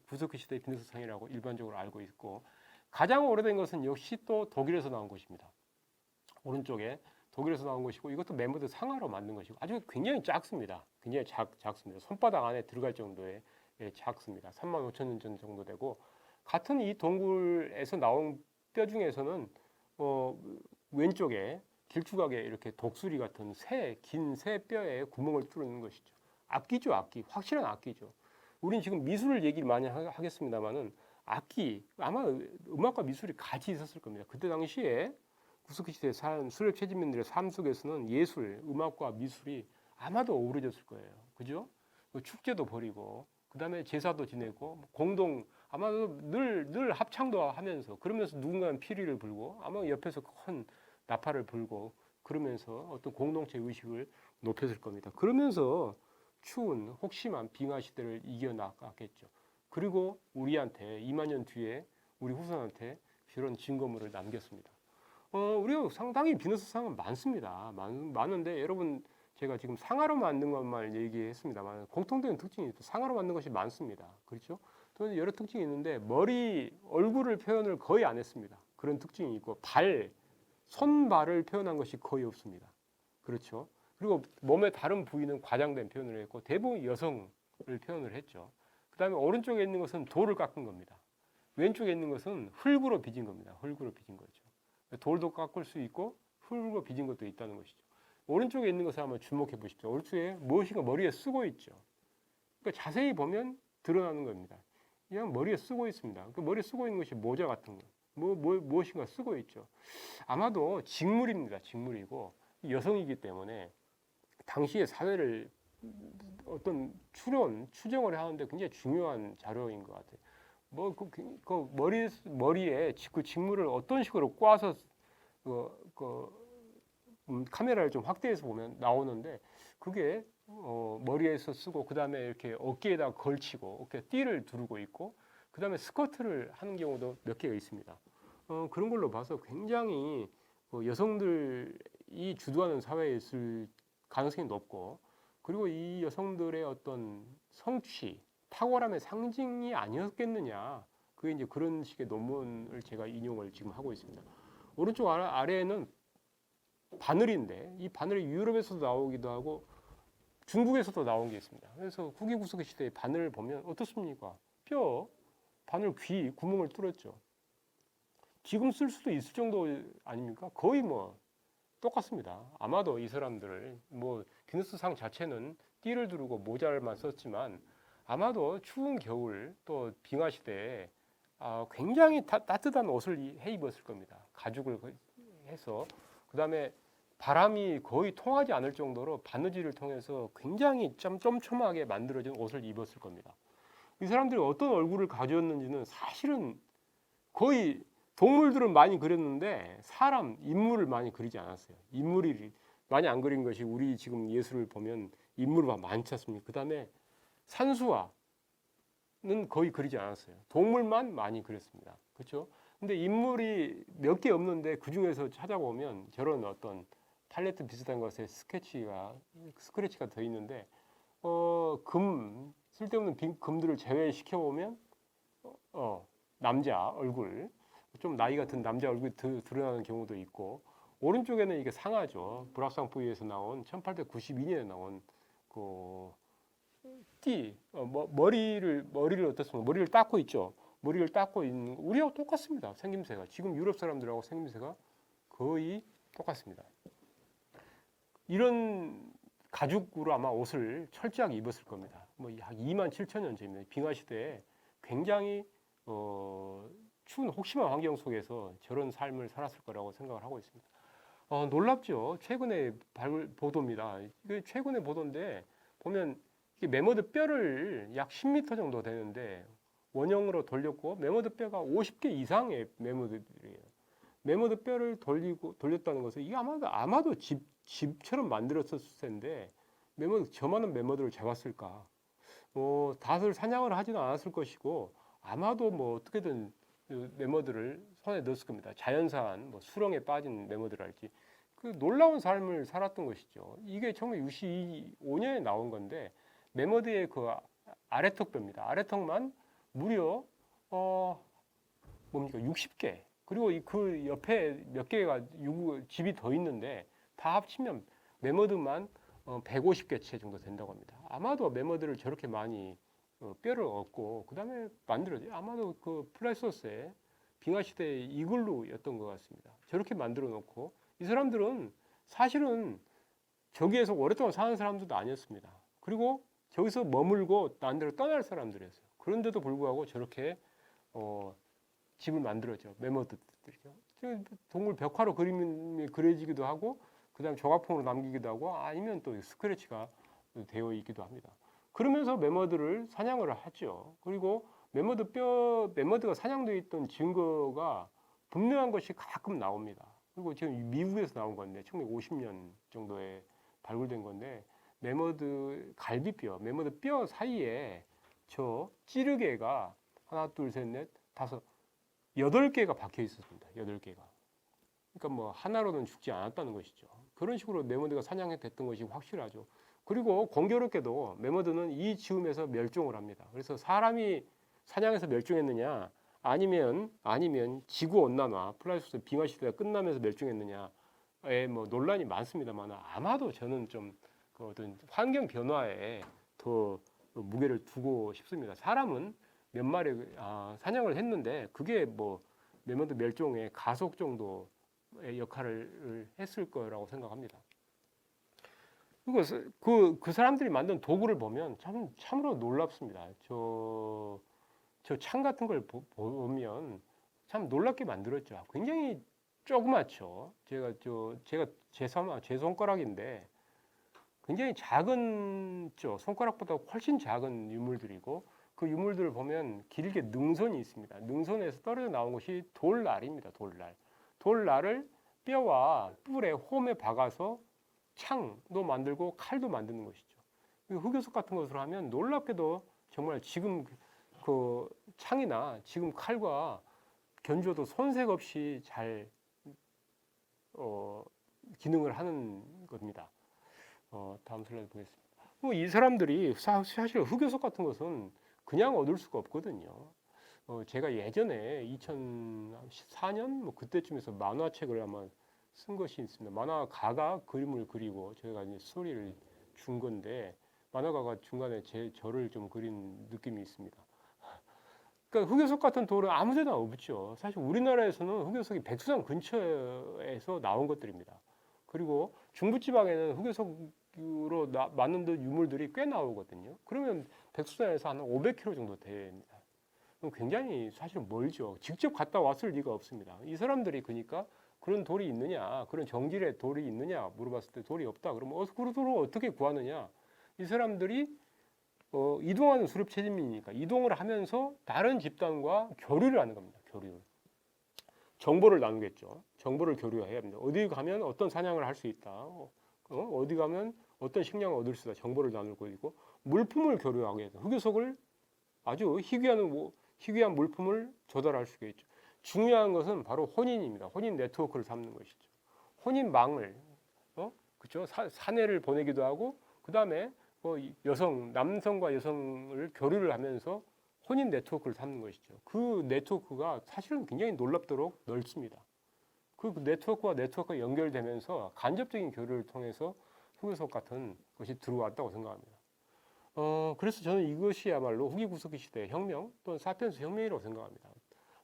구석기 시대 비너스 상이라고 일반적으로 알고 있고 가장 오래된 것은 역시 또 독일에서 나온 것입니다. 오른쪽에 독일에서 나온 것이고 이것도 멤버들 상하로 만든 것이고 아주 굉장히 작습니다. 굉장히 작습니다. 손바닥 안에 들어갈 정도의 작습니다. 3만 5천 년 전 정도 되고 같은 이 동굴에서 나온 뼈 중에서는 왼쪽에 길쭉하게 이렇게 독수리 같은 긴 새 뼈에 구멍을 뚫는 것이죠. 악기죠, 악기. 확실한 악기죠. 우린 지금 미술 얘기를 많이 하겠습니다만은 악기 아마 음악과 미술이 같이 있었을 겁니다. 그때 당시에 구석기 시대에 산 수렵 채집민들의 삶 속에서는 예술, 음악과 미술이 아마도 어우러졌을 거예요. 그죠? 축제도 벌이고, 그 다음에 제사도 지내고, 공동, 아마도 늘 합창도 하면서, 그러면서 누군가는 피리를 불고, 아마 옆에서 큰 나팔을 불고, 그러면서 어떤 공동체 의식을 높였을 겁니다. 그러면서 추운 혹심한 빙하 시대를 이겨나갔겠죠. 그리고 우리한테 2만 년 뒤에 우리 후손한테 이런 증거물을 남겼습니다. 우리가 상당히 비너스 상은 많습니다. 많은데 여러분 제가 지금 상하로 만든 것만 얘기했습니다만 공통된 특징이 또 상하로 만든 것이 많습니다. 그렇죠? 또 여러 특징이 있는데 얼굴을 표현을 거의 안 했습니다. 그런 특징이 있고 손발을 표현한 것이 거의 없습니다. 그렇죠? 그리고 몸의 다른 부위는 과장된 표현을 했고 대부분 여성을 표현을 했죠. 그 다음에 오른쪽에 있는 것은 돌을 깎은 겁니다. 왼쪽에 있는 것은 흙으로 빚은 겁니다. 흙으로 빚은 거죠. 돌도 깎을 수 있고 흙으로 빚은 것도 있다는 것이죠. 오른쪽에 있는 것을 한번 주목해 보십시오. 오른쪽에 무엇인가 머리에 쓰고 있죠. 그러니까 자세히 보면 드러나는 겁니다. 그냥 머리에 쓰고 있습니다. 그 머리에 쓰고 있는 것이 모자 같은 거. 무엇인가 쓰고 있죠. 아마도 직물입니다. 직물이고 여성이기 때문에 당시의 사회를 어떤 추정을 하는데 굉장히 중요한 자료인 것 같아요. 머리에 그 직물을 어떤 식으로 꽈서 카메라를 좀 확대해서 보면 나오는데 그게 머리에서 쓰고 그 다음에 이렇게 어깨에다 걸치고 어깨에 띠를 두르고 있고 그 다음에 스커트를 하는 경우도 몇 개가 있습니다. 그런 걸로 봐서 굉장히 여성들이 주도하는 사회에 있을 가능성이 높고 그리고 이 여성들의 어떤 성취 탁월함의 상징이 아니었겠느냐. 그게 이제 그런 식의 논문을 제가 인용을 지금 하고 있습니다. 오른쪽 아래에는 바늘인데 이 바늘이 유럽에서도 나오기도 하고 중국에서도 나온 게 있습니다. 그래서 후기 구석기 시대의 바늘을 보면 어떻습니까? 바늘 귀 구멍을 뚫었죠. 지금 쓸 수도 있을 정도 아닙니까? 거의 똑같습니다. 아마도 이 사람들을 비너스 상 자체는 띠를 두르고 모자를만 썼지만 아마도 추운 겨울 또 빙하 시대에 굉장히 따뜻한 옷을 해 입었을 겁니다. 가죽을 해서 그 다음에 바람이 거의 통하지 않을 정도로 바느질을 통해서 굉장히 촘촘하게 만들어진 옷을 입었을 겁니다. 이 사람들이 어떤 얼굴을 가졌는지는 사실은 거의 동물들은 많이 그렸는데 인물을 많이 그리지 않았어요. 인물이 많이 안 그린 것이 우리 지금 예술을 보면 인물이 많지 않습니까? 그 다음에 산수화는 거의 그리지 않았어요. 동물만 많이 그렸습니다. 그렇죠? 근데 인물이 몇 개 없는데 그 중에서 찾아보면 저런 어떤 팔레트 비슷한 것에 스크래치가 더 있는데 쓸데없는 금들을 제외시켜 보면 남자 얼굴 좀 나이가 든 남자 얼굴이 드러나는 경우도 있고 오른쪽에는 이게 상하죠. 브락상포유에서 나온 1892년에 나온 머리를 어떻습니까? 머리를 닦고 있죠. 머리를 닦고 있는 우리하고 똑같습니다. 생김새가 지금 유럽 사람들하고 생김새가 거의 똑같습니다. 이런 가죽으로 아마 옷을 철저하게 입었을 겁니다. 약 2만 7천 년 전입니다. 빙하 시대에 굉장히 추운 혹심한 환경 속에서 저런 삶을 살았을 거라고 생각을 하고 있습니다. 놀랍죠. 최근에 보도입니다. 이게 최근에 보도인데 보면 이게 매머드 뼈를 약 10m 정도 되는데 원형으로 돌렸고 매머드 뼈가 50개 이상의 매머드들이에요. 매머드 뼈를 돌렸다는 것은 이게 아마도 집처럼 만들었었을 텐데 저만한 매머드를 잡았을까? 다들 사냥을 하지는 않았을 것이고 아마도 뭐 어떻게든 그 매머드를 손에 넣었을 겁니다. 자연산 뭐 수렁에 빠진 매머드랄지 그 놀라운 삶을 살았던 것이죠. 이게 1965년에 나온 건데 매머드의 그 아래턱뼈입니다. 아래턱만 무려 뭡니까 60개 그리고 그 옆에 몇 개가 집이 더 있는데 다 합치면 매머드만 150개 채 정도 된다고 합니다. 아마도 매머드를 저렇게 많이 뼈를 얻고 그 다음에 만들어지 아마도 그 플라이스토스의 빙하 시대의 이글루였던 것 같습니다. 저렇게 만들어 놓고 이 사람들은 사실은 저기에서 오랫동안 사는 사람들도 아니었습니다. 그리고 저기서 머물고 딴 데로 떠날 사람들이었어요. 그런데도 불구하고 저렇게 집을 만들었죠. 매머드들이죠. 동물 벽화로 그림이 그려지기도 하고 그다음 조각품으로 남기기도 하고 아니면 또 스크래치가 되어 있기도 합니다. 그러면서 매머드를 사냥을 하죠. 그리고 매머드가 사냥되어 있던 증거가 분명한 것이 가끔 나옵니다. 그리고 지금 미국에서 나온 건데 1950년 정도에 발굴된 건데 매머드 갈비뼈, 매머드 뼈 사이에 저 찌르개가 하나, 둘, 셋, 넷, 다섯, 8개가 박혀 있었습니다. 8개가. 그러니까 뭐 하나로는 죽지 않았다는 것이죠. 그런 식으로 매머드가 사냥됐던 것이 확실하죠. 그리고 공교롭게도 매머드는 이 즈음에서 멸종을 합니다. 그래서 사람이 사냥해서 멸종했느냐 아니면 지구 온난화, 플라스토스 빙하 시대가 끝나면서 멸종했느냐에 뭐 논란이 많습니다만 아마도 저는 좀 그 어떤 환경 변화에 더 무게를 두고 싶습니다. 사람은 몇 마리 사냥을 했는데 그게 뭐 매머드 멸종의 가속 정도의 역할을 했을 거라고 생각합니다. 그리고 그 사람들이 만든 도구를 보면 참으로 놀랍습니다. 저 창 같은 걸 보면 참 놀랍게 만들었죠. 굉장히 조그맣죠. 제가 제 손가락인데 굉장히 작은 손가락보다 훨씬 작은 유물들이고 그 유물들을 보면 길게 능선이 있습니다. 능선에서 떨어져 나온 것이 돌날입니다. 돌날을 뼈와 뿔에 홈에 박아서 창도 만들고 칼도 만드는 것이죠. 흑요석 같은 것으로 하면 놀랍게도 정말 지금 그 창이나 지금 칼과 견주어도 손색 없이 잘 기능을 하는 겁니다. 다음 슬라이드 보겠습니다. 이 사람들이 사실 흑요석 같은 것은 그냥 얻을 수가 없거든요. 제가 예전에 2014년 뭐 그때쯤에서 만화책을 아마 쓴 것이 있습니다. 만화가가 그림을 그리고 저희가 이제 스토리를 준 건데 만화가가 중간에 저를 좀 그린 느낌이 있습니다. 그러니까 흑요석 같은 돌은 아무데나 없죠. 사실 우리나라에서는 흑요석이 백두산 근처에서 나온 것들입니다. 그리고 중부지방에는 흑요석으로 만든 유물들이 꽤 나오거든요. 그러면 백두산에서 한 500km 정도 됩니다. 굉장히 사실 멀죠. 직접 갔다 왔을 리가 없습니다. 이 사람들이 그러니까 그런 돌이 있느냐, 그런 정질의 돌이 있느냐 물어봤을 때 돌이 없다. 그러면 그런 돌을 어떻게 구하느냐? 이 사람들이 이동하는 수렵 체질이니까 이동을 하면서 다른 집단과 교류를 하는 겁니다. 교류. 정보를 나누겠죠. 정보를 교류해야 합니다. 어디 가면 어떤 사냥을 할 수 있다. 어디 가면 어떤 식량을 얻을 수 있다. 정보를 나누고 있고 물품을 교류하게 해서 흑요석을 아주 희귀한 물품을 조달할 수가 있죠. 중요한 것은 바로 혼인입니다. 혼인 네트워크를 삼는 것이죠. 혼인망을 그렇죠? 사내를 보내기도 하고 그 다음에 남성과 여성을 교류를 하면서 혼인 네트워크를 삼는 것이죠. 그 네트워크가 사실은 굉장히 놀랍도록 넓습니다. 그 네트워크가 연결되면서 간접적인 교류를 통해서 흑요석 같은 것이 들어왔다고 생각합니다. 그래서 저는 이것이야말로 후기 구석기 시대의 혁명 또는 사피엔스 혁명이라고 생각합니다.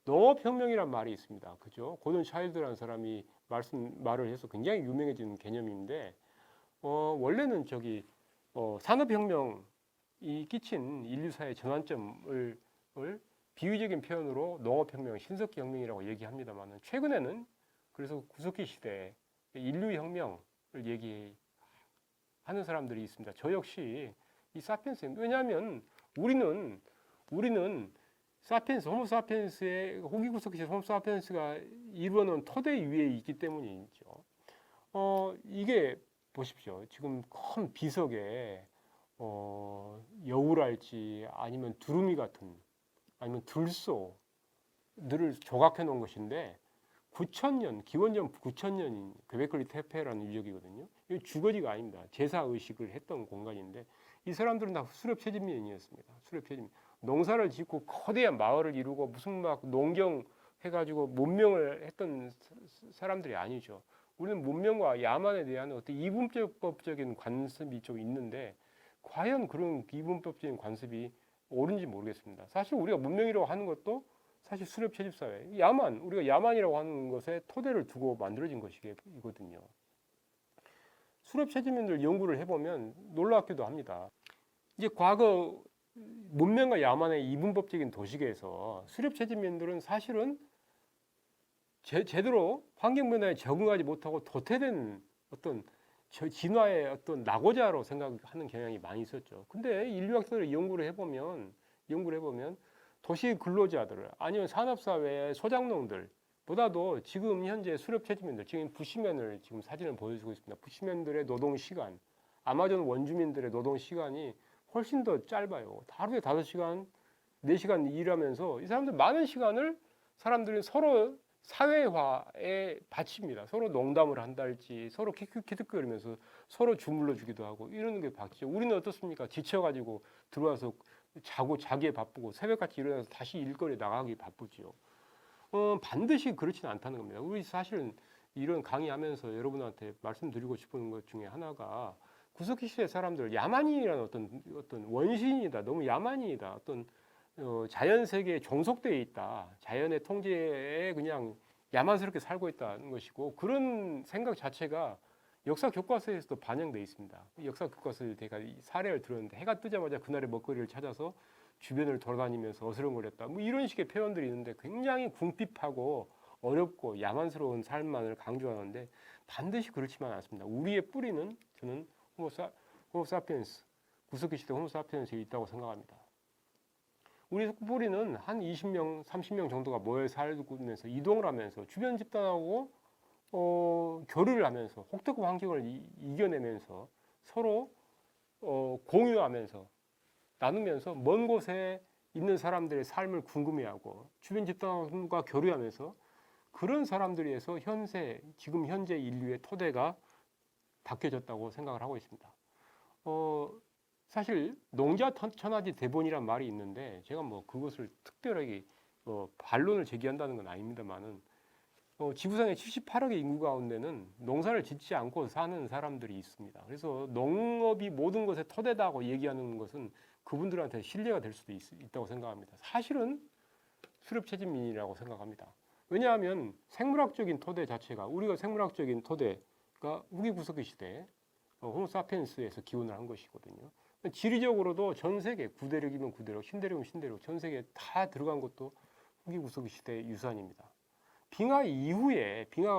농업혁명이란 말이 있습니다. 그죠? 고든 차일드라는 사람이 말을 해서 굉장히 유명해진 개념인데 원래는 산업혁명이 끼친 인류사의 전환점을 비유적인 표현으로 농업혁명, 신석기 혁명이라고 얘기합니다만 최근에는 그래서 구석기 시대에 인류혁명을 얘기하는 사람들이 있습니다. 저 역시 이 사피엔스, 왜냐하면 우리는 사피엔스, 호모사피엔스의 호기구석기 호모사피엔스가 이루어놓은 토대 위에 있기 때문이죠. 이게 보십시오. 지금 큰 비석에 여우랄지 아니면 두루미 같은 아니면 들소들을 조각해 놓은 것인데 9,000년, 기원전 9,000년인 괴베클리 테페라는 유적이거든요. 이 주거지가 아닙니다. 제사 의식을 했던 공간인데 이 사람들은 다 수렵 채집민이었습니다. 수렵 채집민. 농사를 짓고 거대한 마을을 이루고 무슨 막 농경 해가지고 문명을 했던 사람들이 아니죠. 우리는 문명과 야만에 대한 어떤 이분법적인 관습이 좀 있는데 과연 그런 이분법적인 관습이 옳은지 모르겠습니다. 사실 우리가 문명이라고 하는 것도 사실 수렵 채집 사회, 야만, 우리가 야만이라고 하는 것에 토대를 두고 만들어진 것이거든요. 수렵 채집민들 연구를 해보면 놀랍기도 합니다. 이제 과거 문명과 야만의 이분법적인 도시계에서 수렵 채집민들은 사실은 제대로 환경 변화에 적응하지 못하고 도태된 어떤 진화의 어떤 낙오자로 생각하는 경향이 많이 있었죠. 근데 인류학자들이 연구를 해보면 도시 근로자들 아니면 산업사회의 소작농들보다도 지금 현재 수렵 채집민들, 지금 부시맨을 지금 사진을 보여주고 있습니다. 부시맨들의 노동 시간, 아마존 원주민들의 노동 시간이 훨씬 더 짧아요. 하루에 5시간, 4시간 일하면서 이 사람들 많은 시간을 사람들이 서로 사회화에 바칩니다. 서로 농담을 한달지 서로 키득거리면서 서로 주물러 주기도 하고 이러는 게 바뀌죠. 우리는 어떻습니까? 지쳐가지고 들어와서 자고 자기에 바쁘고 새벽같이 일어나서 다시 일거리에 나가기 바쁘죠. 반드시 그렇지는 않다는 겁니다. 우리 사실은 이런 강의하면서 여러분한테 말씀드리고 싶은 것 중에 하나가 구석기 시대 사람들 야만인이라는 어떤 원신이다, 너무 야만인이다, 어떤 자연 세계에 종속되어 있다, 자연의 통제에 그냥 야만스럽게 살고 있다는 것이고 그런 생각 자체가 역사 교과서에서도 반영되어 있습니다. 역사 교과서에 제가 사례를 들었는데 해가 뜨자마자 그날의 먹거리를 찾아서 주변을 돌아다니면서 어스렁거렸다. 뭐 이런 식의 표현들이 있는데 굉장히 궁핍하고 어렵고 야만스러운 삶만을 강조하는데 반드시 그렇지만 않습니다. 우리의 뿌리는 저는 호모사피엔스, 구석기 시대 호모사피엔스에 있다고 생각합니다. 우리 뿌리는 한 20명, 30명 정도가 모여 살면서 이동을 하면서 주변 집단하고 교류를 하면서 혹독한 환경을 이겨내면서 서로 공유하면서 나누면서 먼 곳에 있는 사람들의 삶을 궁금해하고 주변 집단과 교류하면서 그런 사람들에서 지금 현재 인류의 토대가 바뀌어졌다고 생각을 하고 있습니다. 사실 농자 천하지 대본이란 말이 있는데 제가 뭐 그것을 특별하게 반론을 제기한다는 건 아닙니다만은 지구상의 78억의 인구 가운데는 농사를 짓지 않고 사는 사람들이 있습니다. 그래서 농업이 모든 것의 토대다고 얘기하는 것은 그분들한테 신뢰가 될 수도 있다고 생각합니다. 사실은 수렵채집민이라고 생각합니다. 왜냐하면 생물학적인 토대 자체가 우리가 생물학적인 토대가 후기구석기 시대 호모사피엔스에서 기원을 한 것이거든요. 지리적으로도 전 세계 구대륙이면 구대륙, 신대륙이면 신대륙, 전 세계에 다 들어간 것도 후기구석기 시대의 유산입니다. 빙하가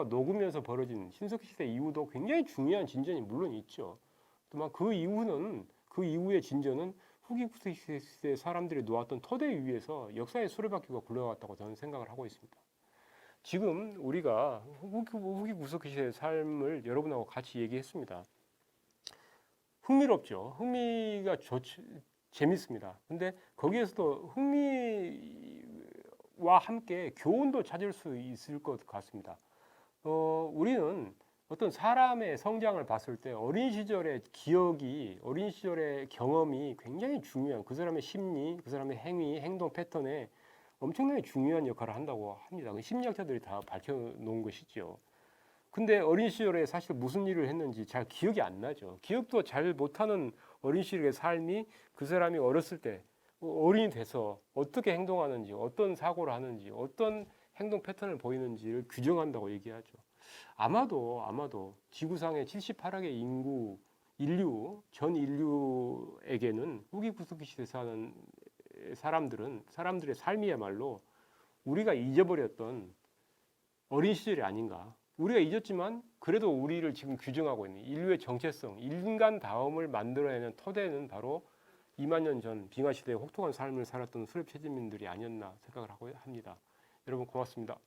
녹으면서 벌어진 신석기 시대 이후도 굉장히 중요한 진전이 물론 있죠. 또한 그 이후의 진전은 후기구석기 시대 사람들이 놓았던 토대 위에서 역사의 수레바퀴가 굴러갔다고 저는 생각을 하고 있습니다. 지금 우리가 후기구석기 시대의 삶을 여러분하고 같이 얘기했습니다. 흥미롭죠. 흥미가 재밌습니다. 근데 거기에서도 흥미와 함께 교훈도 찾을 수 있을 것 같습니다. 우리는 어떤 사람의 성장을 봤을 때 어린 시절의 기억이, 어린 시절의 경험이 굉장히 중요한 그 사람의 심리, 그 사람의 행위, 행동 패턴에 엄청나게 중요한 역할을 한다고 합니다. 심리학자들이 다 밝혀놓은 것이죠. 근데 어린 시절에 사실 무슨 일을 했는지 잘 기억이 안 나죠. 기억도 잘 못하는 어린 시절의 삶이 그 사람이 어렸을 때 어린이 돼서 어떻게 행동하는지, 어떤 사고를 하는지, 어떤 행동 패턴을 보이는지를 규정한다고 얘기하죠. 아마도 지구상의 78억의 전 인류에게는 후기구석기 시대에 사는 사람들의 삶이야말로 우리가 잊어버렸던 어린 시절이 아닌가. 우리가 잊었지만 그래도 우리를 지금 규정하고 있는 인류의 정체성, 인간 다음을 만들어내는 토대는 바로 2만 년 전 빙하 시대에 혹독한 삶을 살았던 수렵 채집민들이 아니었나 생각을 하고 합니다. 여러분 고맙습니다.